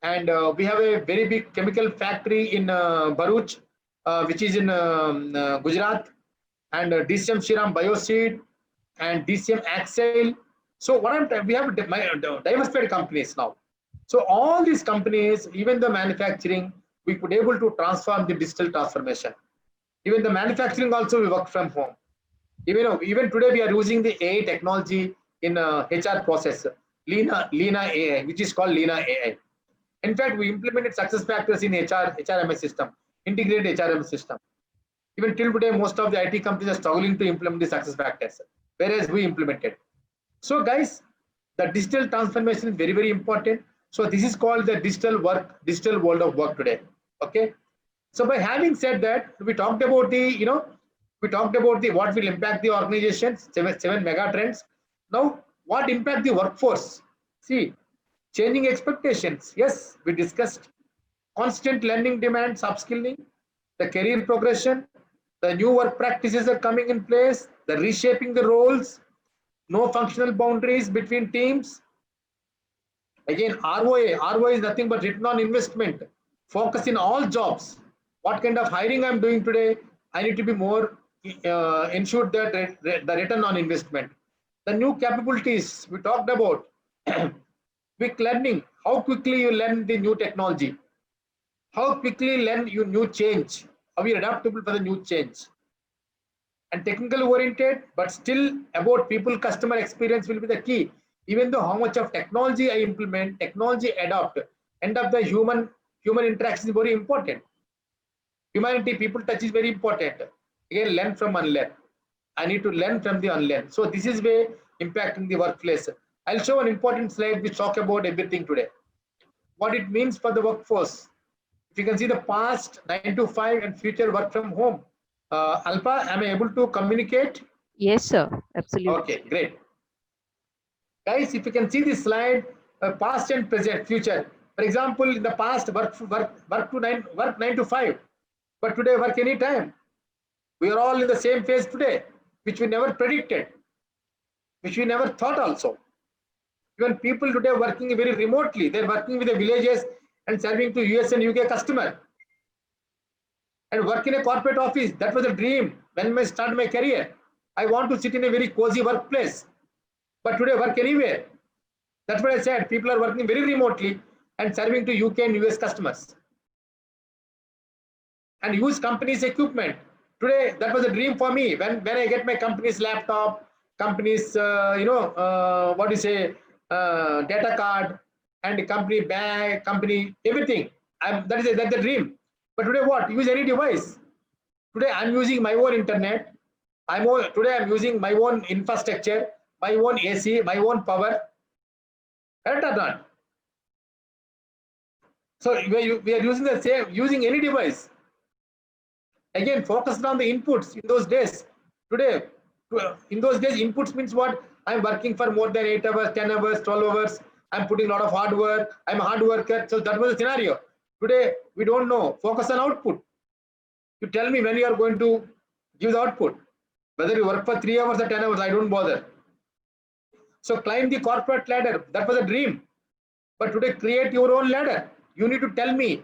and we have a very big chemical factory in Bharuch, which is in Gujarat, and DCM Shriram Bioseed and DCM Axel. So we have diversified companies now. So all these companies, even the manufacturing, we could able to transform the digital transformation. Even the manufacturing also we work from home. Even today we are using the AI technology in HR process, Lena AI, which is called Lena AI. In fact, we implemented success factors in HRMS system, integrated HRMS system. Even till today, most of the IT companies are struggling to implement the success factors, whereas we implemented. So guys, the digital transformation is very important. So this is called the digital world of work today. Okay. So by having said that, we talked about what will impact the organizations, seven mega trends. Now, what impact the workforce? See, changing expectations. Yes, we discussed constant learning demands, upskilling, the career progression, the new work practices are coming in place, the reshaping the roles, no functional boundaries between teams. Again, ROA is nothing but return on investment. Focus in all jobs. What kind of hiring I'm doing today, I need to be more ensured that the return on investment. The new capabilities we talked about, quick learning, how quickly you learn the new technology, how quickly learn you new change, how you're adaptable for the new change. And technical oriented, but still about people customer experience will be the key. Even though how much of technology I implement, technology adopt, end of the human interaction is very important. Humanity, people touch is very important. Again, learn from unlearn. I need to learn from the unlearn. So this is way impacting the workplace. I'll show an important slide which talk about everything today. What it means for the workforce. If you can see the past 9 to 5 and future work from home. Alpha, am I able to communicate? Yes, sir. Absolutely. Okay, great. Guys, if you can see this slide, past and present, future. For example, in the past, work 9 to 5, but today work anytime. We are all in the same phase today, which we never predicted, which we never thought also. Even people today working very remotely, they're working with the villages and serving to US and UK customer. And work in a corporate office, that was a dream when I started my career. I want to sit in a very cozy workplace. But today work anywhere. That's what I said. People are working very remotely and serving to UK and US customers. And use company's equipment. Today, that was a dream for me. When I get my company's laptop, company's, data card, and company bag, company, everything. That's the dream. But today what? Use any device. Today I'm using my own internet. Today I'm using my own infrastructure, my own AC, my own power. Correct or not? So we are using the same, using any device. Again, focused on the inputs in those days. Today, in those days, inputs means what? I'm working for more than 8 hours, 10 hours, 12 hours. I'm putting a lot of hard work. I'm a hard worker. So that was the scenario. Today, we don't know. Focus on output. You tell me when you are going to give the output. Whether you work for 3 hours or 10 hours, I don't bother. So climb the corporate ladder. That was a dream. But today, create your own ladder. You need to tell me,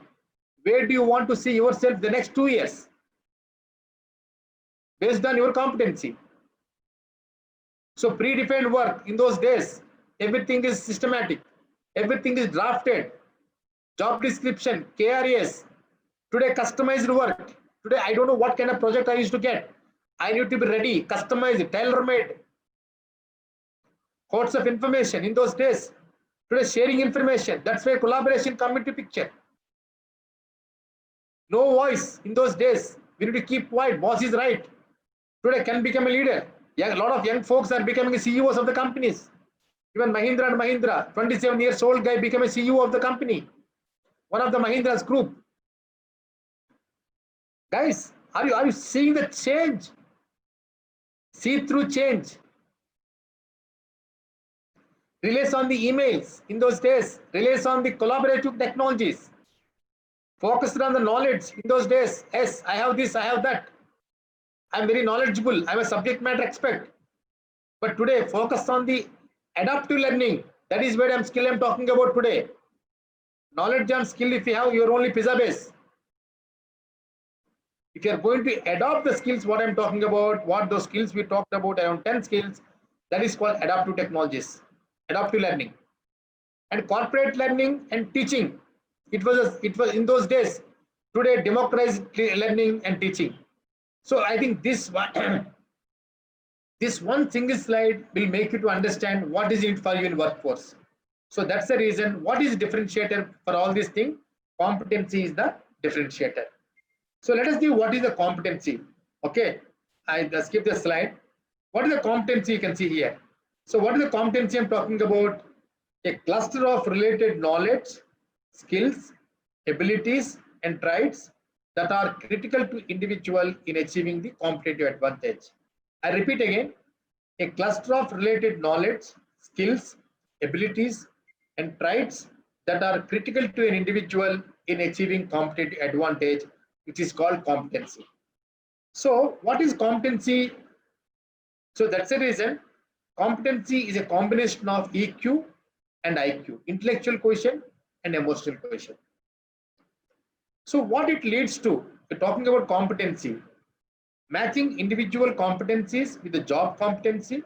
where do you want to see yourself the next 2 years? Based on your competency. So predefined work in those days, everything is systematic. Everything is drafted. Job description, KRAs. Today, customized work. Today, I don't know what kind of project I used to get. I need to be ready, customized, tailor-made. Hordes of information in those days. Today, sharing information. That's where collaboration comes into picture. No voice in those days. We need to keep quiet. Boss is right. Today, can become a leader. A lot of young folks are becoming CEOs of the companies. Even Mahindra and Mahindra, 27 years old guy became a CEO of the company. One of the Mahindra's group. Guys, are you seeing the change? See through change. Relies on the emails in those days. Relies on the collaborative technologies. Focused on the knowledge in those days. Yes, I have this, I have that. I'm very knowledgeable. I'm a subject matter expert. But today, focus on the adaptive learning. That is where I'm talking about today. Knowledge and skill, if you have, you're only pizza base. If you're going to adopt the skills, what I'm talking about, what those skills we talked about, around 10 skills, that is called adaptive technologies, adaptive learning. And corporate learning and teaching. It was in those days. Today, democratized learning and teaching. So I think this one single slide will make you to understand what is in it for you in workforce. So that's the reason. What is differentiator for all these things? Competency is the differentiator. So let us see what is the competency. Okay, I just skip the slide. What is the competency you can see here? So what is the competency I'm talking about? A cluster of related knowledge, skills, abilities, and traits that are critical to individual in achieving the competitive advantage. I repeat again, a cluster of related knowledge, skills, abilities, and traits that are critical to an individual in achieving competitive advantage, which is called competency. So what is competency? So that's the reason competency is a combination of EQ and IQ, intellectual quotient and emotional quotient. So what it leads to, we're talking about competency, matching individual competencies with the job competency,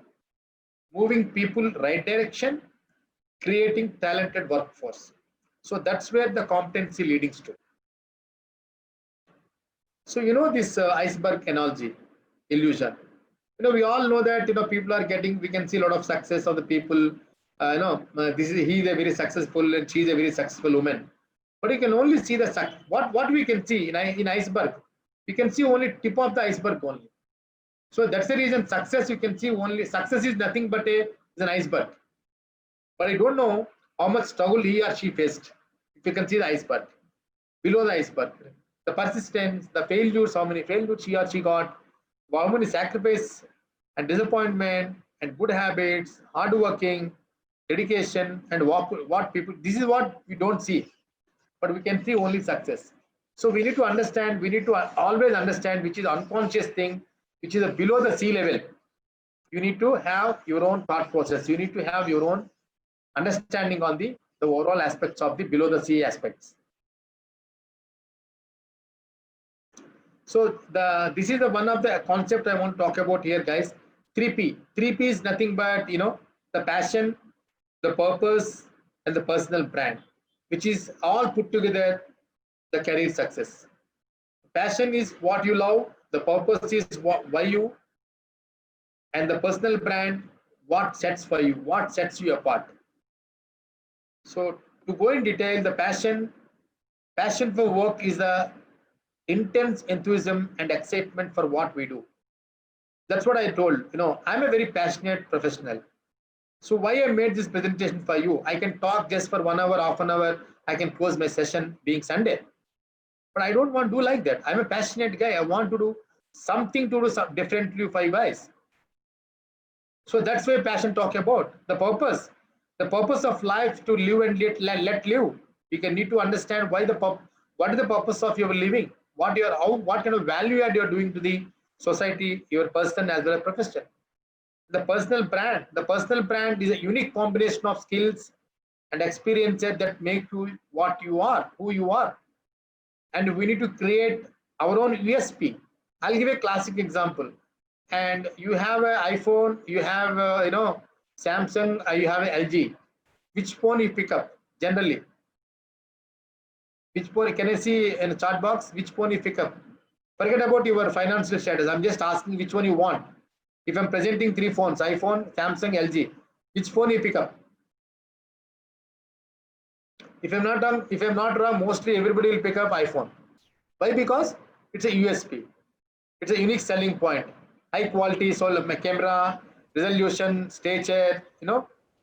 moving people right direction, creating talented workforce. So that's where the competency leads to. So this iceberg analogy, illusion. We all know that people are getting. We can see a lot of success of the people. This is he is a very successful and she is a very successful woman. But you can only see the what we can see in iceberg. We can see only tip of the iceberg only. So that's the reason success you can see only. Success is nothing but is an iceberg. But I don't know how much struggle he or she faced. If you can see the iceberg, below the iceberg, the persistence, the failures, how many failures he or she got, how many sacrifice and disappointment and good habits, hard working, dedication, and what people. This is what we don't see, but we can see only success. So we need to understand. We need to always understand which is unconscious thing, which is below the sea level. You need to have your own thought process. You need to have your own understanding on the overall aspects of the below the sea aspects. So this is the one of the concept I want to talk about here, guys. 3P. 3P is nothing but the passion, the purpose, and the personal brand, which is all put together the career success. Passion is what you love. The purpose is why you, and the personal brand, what sets for you, what sets you apart. So to go in detail, the passion for work is the intense enthusiasm and excitement for what we do. That's what I told. I'm a very passionate professional. So why I made this presentation for you? I can talk just for 1 hour, half an hour. I can close my session being Sunday. But I don't want to do like that. I'm a passionate guy. I want to do something to do differently for you guys. So that's why passion talk about the purpose. The purpose of life to live and let live. You can need to understand what is the purpose of your living. What kind of value add you're doing to the society, your person as well as profession. The personal brand is a unique combination of skills and experiences that make you what you are, who you are. And we need to create our own USP. I'll give a classic example. And you have an iPhone, you have Samsung, you have an LG. Which phone you pick up generally? Which phone can I see in the chat box? Which phone you pick up? Forget about your financial status. I'm just asking which one you want. If I'm presenting 3 phones, iPhone, Samsung, LG, which phone you pick up? If I'm not wrong, mostly everybody will pick up iPhone. Why? Because it's a USP. It's a unique selling point. High quality, so camera, resolution, stature,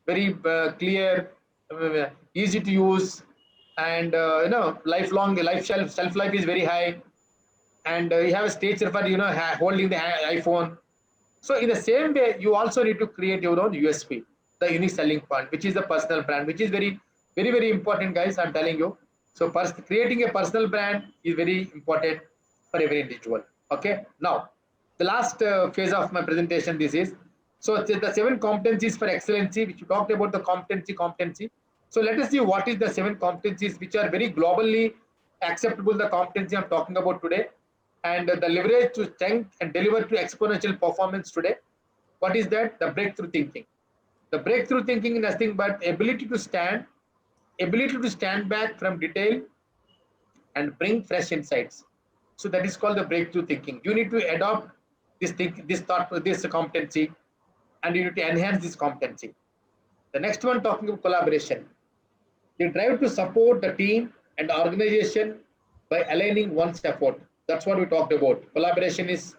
very clear, easy to use, and life shelf life is very high, and you have a stature for holding the iPhone. So in the same way, you also need to create your own USP, the unique selling point, which is the personal brand, which is very, very, very important, guys. I'm telling you. So creating a personal brand is very important for every individual. Okay. Now, the last phase of my presentation, this is, so the 7 competencies for excellency, which you talked about the competency. So let us see what is the 7 competencies which are very globally acceptable, the competency I'm talking about today, and the leverage to strength and deliver to exponential performance today. What is that? The breakthrough thinking. The breakthrough thinking is nothing but ability to stand back from detail and bring fresh insights. So that is called the breakthrough thinking. You need to adopt this competency, and you need to enhance this competency. The next one, talking about collaboration. The drive to support the team and the organization by aligning one's effort. That's what we talked about. Collaboration is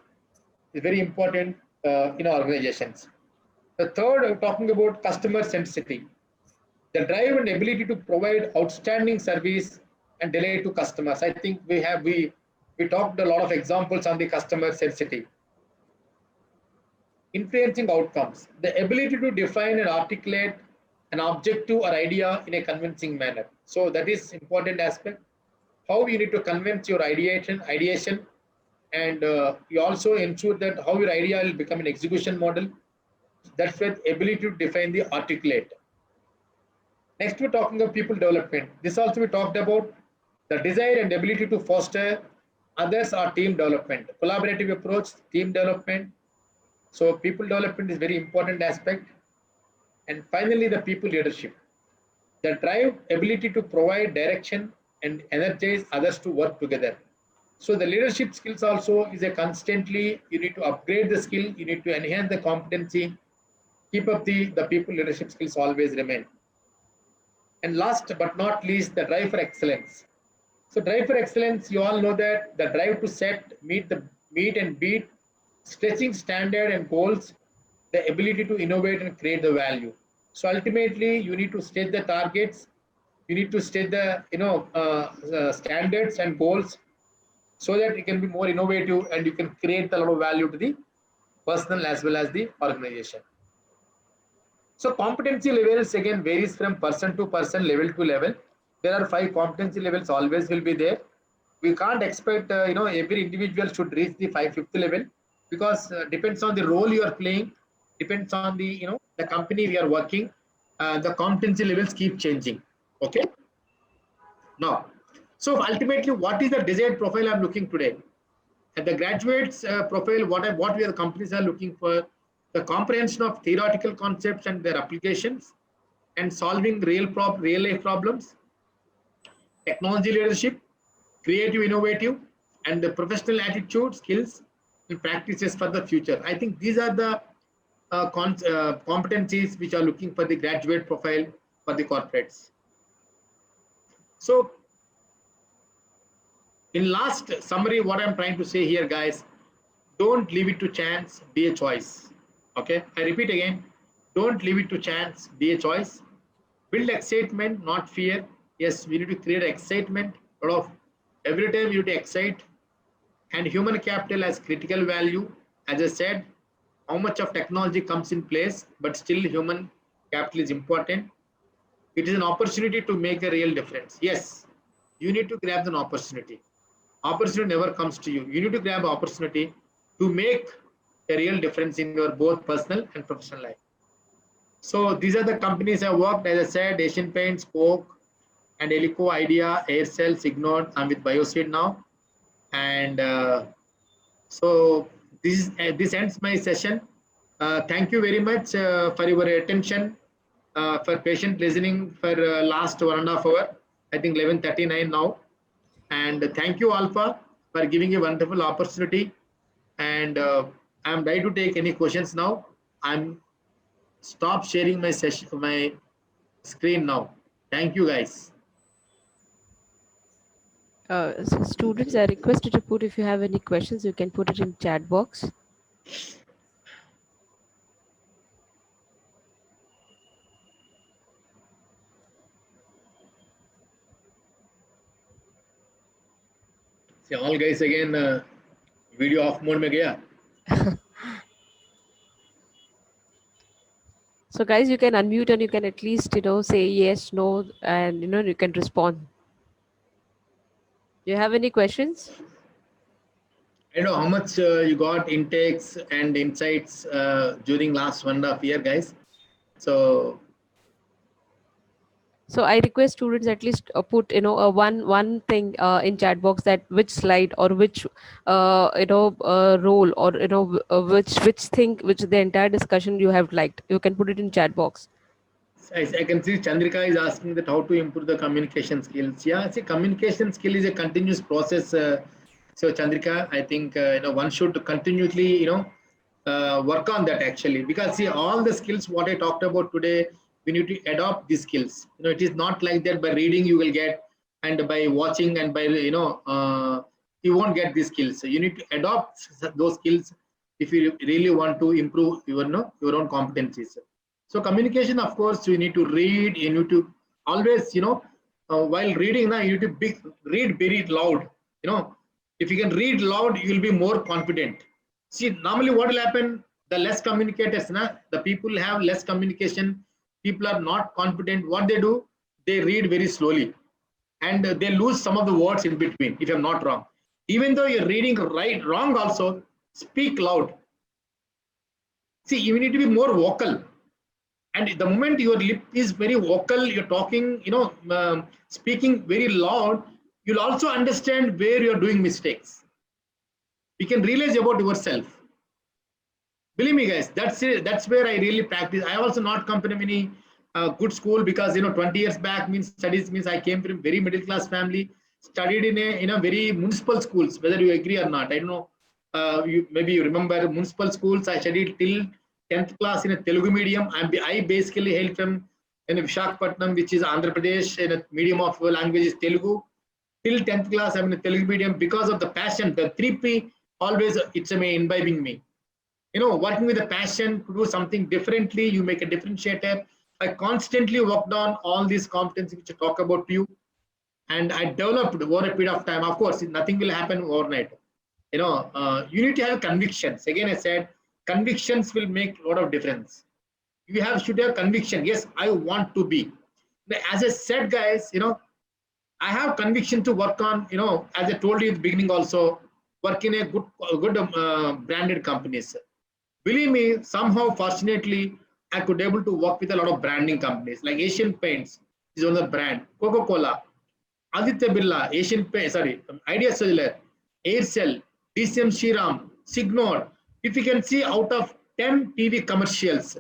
very important in organizations. The third, we're talking about customer centricity. The drive and ability to provide outstanding service and delight to customers. I think we talked a lot of examples on the customer centricity. Influencing outcomes. The ability to define and articulate an objective or idea in a convincing manner. So that is important aspect. how you need to convince your ideation, and you also ensure that how your idea will become an execution model. That's with ability to define the articulate. Next, we're talking of people development. This also we talked about the desire and ability to foster others or team development, collaborative approach, team development. So people development is very important aspect. And finally, the people leadership, the drive ability to provide direction and energize others to work together. So the leadership skills also is a constantly, you need to upgrade the skill, you need to enhance the competency, keep up the people leadership skills always remain. And last but not least, the drive for excellence. So drive for excellence, you all know that the drive to meet and beat, stretching standard and goals, the ability to innovate and create the value. So ultimately, you need to state the targets, you need to state the standards and goals, so that you can be more innovative and you can create a lot of value to the personal as well as the organization. So competency levels again varies from person to person, level to level. There are 5 competency levels always will be there. We can't expect every individual should reach the 5th level, because depends on the role you are playing, depends on the company we are working. The competency levels keep changing. Okay. Now, so ultimately, what is the desired profile I'm looking today? At the graduates profile, what we the companies are looking for, the comprehension of theoretical concepts and their applications, and solving real life problems, technology leadership, creative, innovative, and the professional attitude, skills, and practices for the future. I think these are the competencies which are looking for the graduate profile for the corporates. So, in last summary, what I'm trying to say here, guys, don't leave it to chance, be a choice. Okay, I repeat again, don't leave it to chance, be a choice. Build excitement, not fear. Yes, we need to create excitement. Every time you need to excite. And human capital has critical value. As I said, how much of technology comes in place, but still human capital is important. It is an opportunity to make a real difference. Yes, you need to grab an opportunity. Opportunity never comes to you. You need to grab opportunity to make a real difference in your both personal and professional life. So these are the companies I worked. As I said, Asian Paints, Coke, and Elico, Idea, Aircel, Signode. I'm with BioSeed now. And so this ends my session. Thank you very much for your attention, for patient listening for last 1.5 hours. I think 11:39 now. And thank you, Alpha, for giving a wonderful opportunity. And I'm ready to take any questions now. I'm stop sharing my session, my screen now. Thank you, guys. Students are requested to put, if you have any questions, you can put it in chat box. See, all guys again, video off mode में गया. So guys, you can unmute and you can at least, say yes, no, and, you can respond. Do you have any questions? I know how much you got intakes and insights during last 1.5 year, guys. So I request students at least put, one thing in chat box, that which slide or which, role, or, which thing, which the entire discussion you have liked. You can put it in chat box. I can see Chandrika is asking that how to improve the communication skills. Yeah, see, communication skill is a continuous process. So Chandrika, I think one should continuously work on that actually, because see, all the skills what I talked about today, we need to adopt these skills. It is not like that by reading you will get, and by watching and by you won't get these skills. So you need to adopt those skills if you really want to improve your own competencies. So communication, of course, you need to read. You need to always, while reading, now you need to read very loud. If you can read loud, you will be more confident. See, normally what will happen? The less communicators, the people have less communication. People are not confident. What they do? They read very slowly, and they lose some of the words in between, if I'm not wrong. Even though you're reading wrong also, speak loud. See, you need to be more vocal. And the moment your lip is very vocal, you're talking, speaking very loud, you'll also understand where you're doing mistakes. You can realize about yourself. Believe me, guys, that's it. That's where I really practice. I also not come from any good school, because 20 years back means studies means I came from very middle class family, studied in a very municipal schools. Whether you agree or not, I don't know. Maybe you remember municipal schools. I studied till 10th class in a Telugu medium. I basically hail from in Visakhapatnam, which is Andhra Pradesh, in a medium of language is Telugu. Till 10th class, I'm in a Telugu medium because of the passion. The 3P always it's imbibing me. Working with a passion to do something differently, you make a differentiator. I constantly worked on all these competencies which I talk about to you, and I developed over a period of time. Of course, nothing will happen overnight. You need to have convictions. Again, I said convictions will make a lot of difference. You should have conviction. Yes, I want to be. As I said, guys, I have conviction to work on. As I told you at the beginning, also work in a good branded companies. Believe me, somehow, fortunately, I could able to work with a lot of branding companies like Asian Paints is on the brand, Coca-Cola, Aditya Birla, Asian Paints, Idea Cellular, Aircel, DCM Shriram, Signor. If you can see out of 10 TV commercials,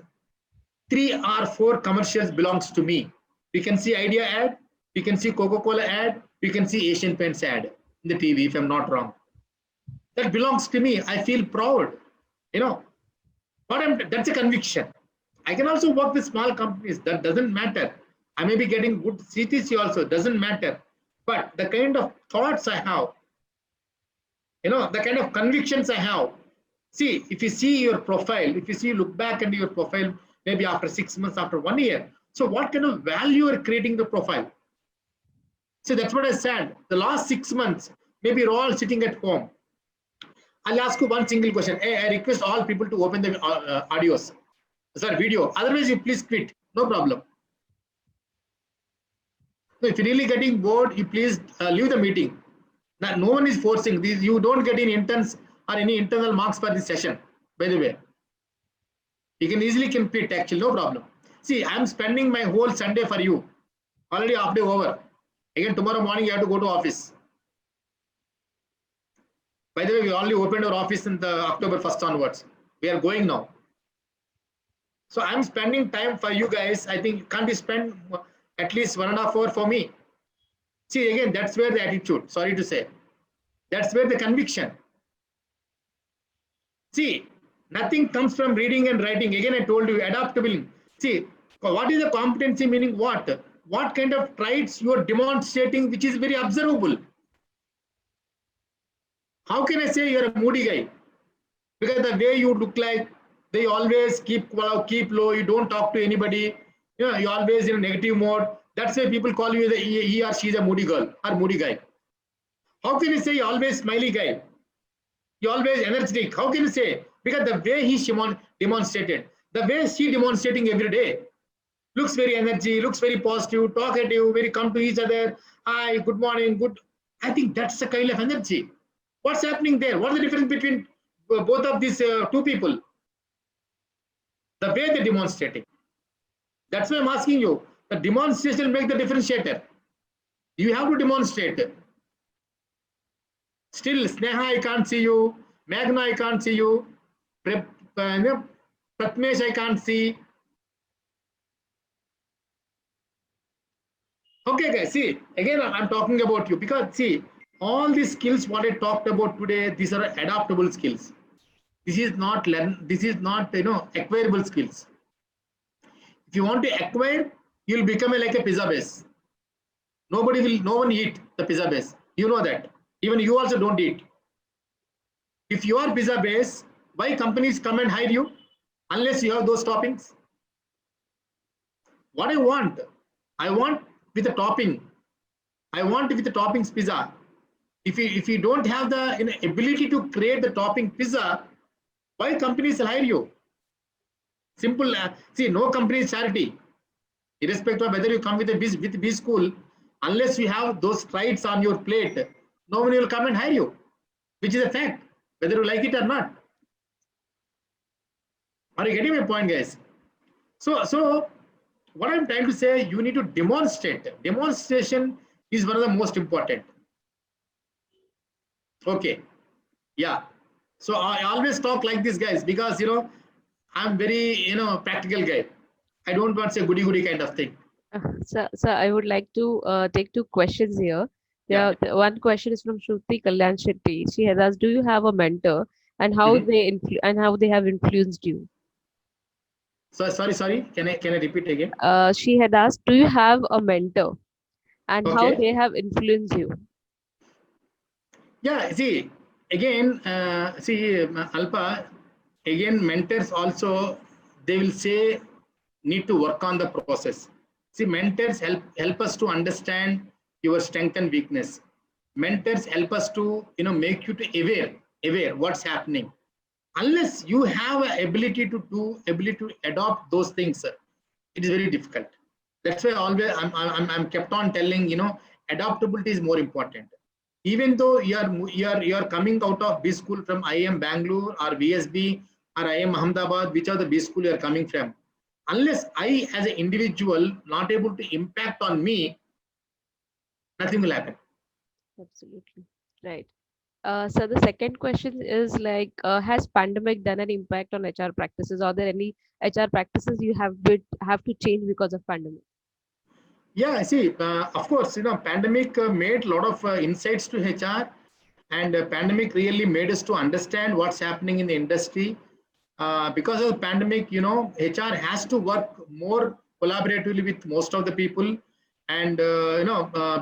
3 or 4 commercials belongs to me. We can see Idea ad, we can see Coca-Cola ad, we can see Asian Paints ad in the TV, if I'm not wrong. That belongs to me. I feel proud. That's a conviction. I can also work with small companies. That doesn't matter. I may be getting good CTC also. Doesn't matter. But the kind of thoughts I have, the kind of convictions I have. See, if you see your profile, if you look back into your profile, maybe after 6 months, after 1 year. So what kind of value are creating the profile? So that's what I said. The last 6 months, maybe you're all sitting at home. I'll ask you one single question. Hey, I request all people to open the video. Otherwise, you please quit. No problem. So if you're really getting bored, you please leave the meeting. Now, no one is forcing these. You don't get any interns or any internal marks for this session. By the way, you can easily quit. Actually, no problem. See, I'm spending my whole Sunday for you. Already half day over. Again, tomorrow morning you have to go to office. By the way, we only opened our office in the October 1st onwards. We are going now. So I'm spending time for you guys. I think can't you spend at least 1.5 hours for me? See, again, that's where the attitude, sorry to say. That's where the conviction. See, nothing comes from reading and writing. Again, I told you, adaptability. See, what is the competency meaning what? What kind of traits you are demonstrating, which is very observable. How can I say you're a moody guy? Because the way you look like, they always keep low, you don't talk to anybody, you're always in a negative mode. That's why people call you he or she's a moody girl or moody guy. How can you say you're always smiley guy? You're always energetic. How can you say? Because the way he demonstrated, the way she demonstrating every day, looks very energy, looks very positive, talkative, very come to each other. Hi, good morning, good. I think that's the kind of energy. What's happening there? What's the difference between both of these two people? The way they're demonstrating. That's why I'm asking you. The demonstration make the differentiator. You have to demonstrate. Still, Sneha, I can't see you. Meghna, I can't see you. Pratmesh, I can't see. Okay, guys, see, again, I'm talking about you because, see, all these skills what I talked about today, these are adaptable skills. This is not acquirable skills. If you want to acquire, you'll become like a pizza base. No one eat the pizza base. You know that. Even you also don't eat. If you are pizza base, why companies come and hire you? Unless you have those toppings. What I want with the topping. I want with the toppings pizza. If you don't have the ability to create the topping pizza, why companies will hire you? Simple. See, no company is charity. Irrespective of whether you come with a B school Unless you have those strides on your plate, no one will come and hire you, which is a fact, whether you like it or not. Are you getting my point, guys? So what I'm trying to say, you need to demonstrate. Demonstration is one of the most important. Okay, yeah. So I always talk like this, guys, because I'm very practical guy. I don't want to say goody goody kind of thing. So I would like to take two questions here. Yeah. One question is from Shruti Kalyan Shetty. She has asked, "Do you have a mentor, and how Mhm. they have influenced you?" So sorry. Can I repeat again? She had asked, "Do you have a mentor, and how Okay. they have influenced you?" Yeah. See again. Alpa. Again, mentors also, they will say need to work on the process. See, mentors help us to understand your strength and weakness. Mentors help us to make you to aware what's happening. Unless you have a ability to adopt those things, it is very difficult. That's why always I'm kept on telling, adaptability is more important. Even though you are coming out of B school from IIM Bangalore or VSB or IIM Ahmedabad, which are the B school you are coming from, unless I as an individual not able to impact on me, nothing will happen. Absolutely right. So the second question is like, has pandemic done an impact on HR practices? Are there any HR practices you have to change because of pandemic? Yeah, I see. Of course, pandemic made a lot of insights to HR, and pandemic really made us to understand what's happening in the industry. Because of the pandemic, HR has to work more collaboratively with most of the people, and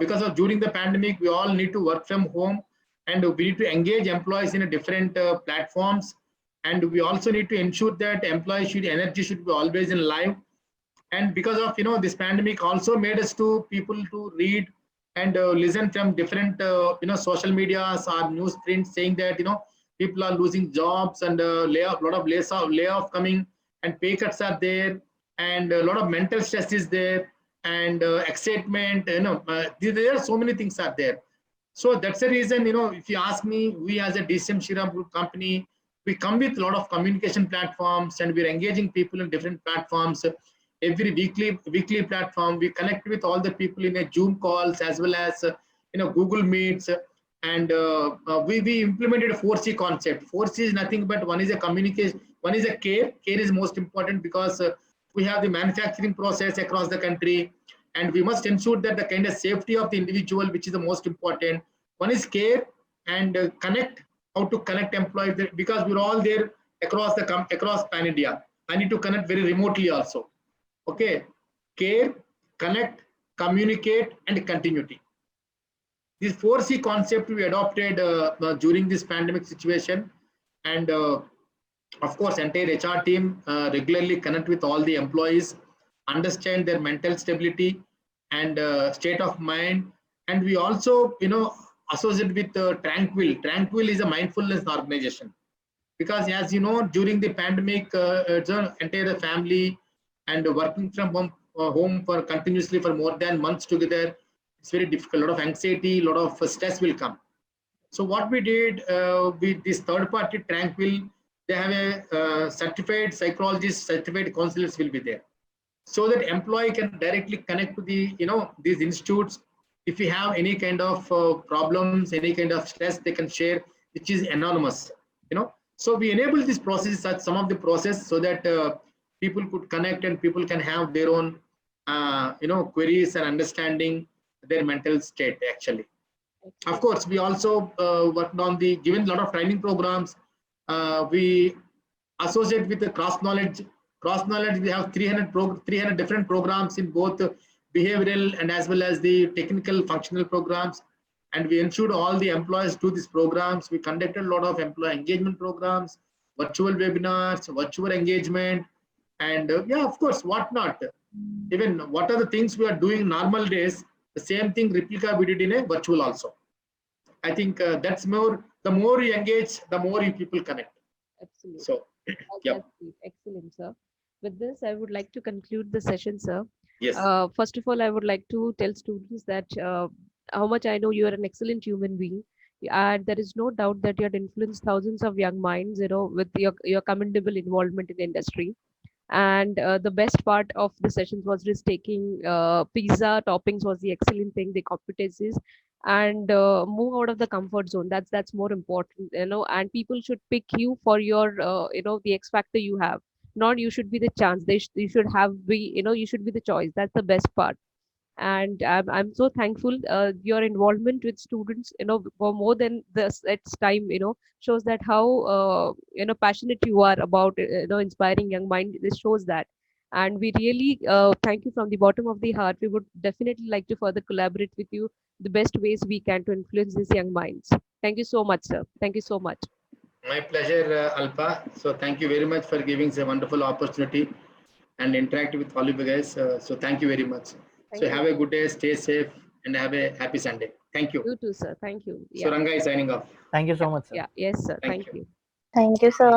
because of during the pandemic, we all need to work from home, and we need to engage employees in a different platforms, and we also need to ensure that employees should energy should be always in live. And because of this pandemic also made us to people to read and listen from different social medias or news print saying that people are losing jobs and layoff, lot of layoff coming, and pay cuts are there, and a lot of mental stress is there, and excitement, there are so many things are there. So that's the reason, if you ask me, we as a DCM Shriram Group company, we come with a lot of communication platforms, and we're engaging people in different platforms. Every weekly platform, we connect with all the people in a Zoom calls as well as Google Meets, and we implemented a 4C concept. 4C is nothing but one is a communication, one is a care. Care is most important because we have the manufacturing process across the country, and we must ensure that the kind of safety of the individual, which is the most important. One is care, and connect, how to connect employees because we're all there across pan India. I need to connect very remotely also. Okay, care, connect, communicate, and continuity. This 4C concept we adopted during this pandemic situation, and of course, entire HR team regularly connect with all the employees, understand their mental stability and state of mind, and we also, associate with Tranquil. Tranquil is a mindfulness organization because, as you know, during the pandemic, it's an entire family and working from home for continuously for more than months together. It's very difficult. A lot of anxiety, a lot of stress will come. So what we did with this third party Tranquil, they have a certified psychologist, certified counselors will be there, so that employee can directly connect to the these institutes. If you have any kind of problems, any kind of stress, they can share, which is anonymous. So we enable this process, such some of the process, so that people could connect and people can have their own queries and understanding their mental state actually. Of Excellent. course, we also worked on the given a lot of training programs. We associate with the cross knowledge. Cross knowledge, we have 300 different programs in both behavioral and as well as the technical functional programs. And we ensured all the employees do these programs. We conducted a lot of employee engagement programs, virtual webinars, virtual engagement, and yeah, of course, what not. Even what are the things we are doing normal days, the same thing replica we did in a virtual also. I think that's more, the more you engage, the more you people connect. Absolutely. So, yep. That's great. Excellent, sir. With this, I would like to conclude the session, sir. Yes. First of all, I would like to tell students that how much I know you are an excellent human being, and there is no doubt that you had influenced thousands of young minds, with your commendable involvement in the industry. And the best part of the sessions was just taking pizza toppings was the excellent thing, the competencies, and move out of the comfort zone. That's more important, and people should pick you for your the X factor you have. Not you should be the chance. You should have be you should be the choice. That's the best part. And I'm so thankful your involvement with students for more than the its time shows that how passionate you are about inspiring young mind. This shows that, and we really thank you from the bottom of the heart. We would definitely like to further collaborate with you the best ways we can to influence these young minds. Thank you so much, sir. Thank you so much. My pleasure, Alpa. So thank you very much for giving us a wonderful opportunity and interact with all of you guys. So thank you very much. So Thank you. have a good day, stay safe, and have a happy Sunday. Thank you. You too, sir. Thank you. So Yeah. Ranga is signing off. Thank you so Yeah. much, sir. Yeah. Yes, sir. Thank Thank you. you. Thank you, sir.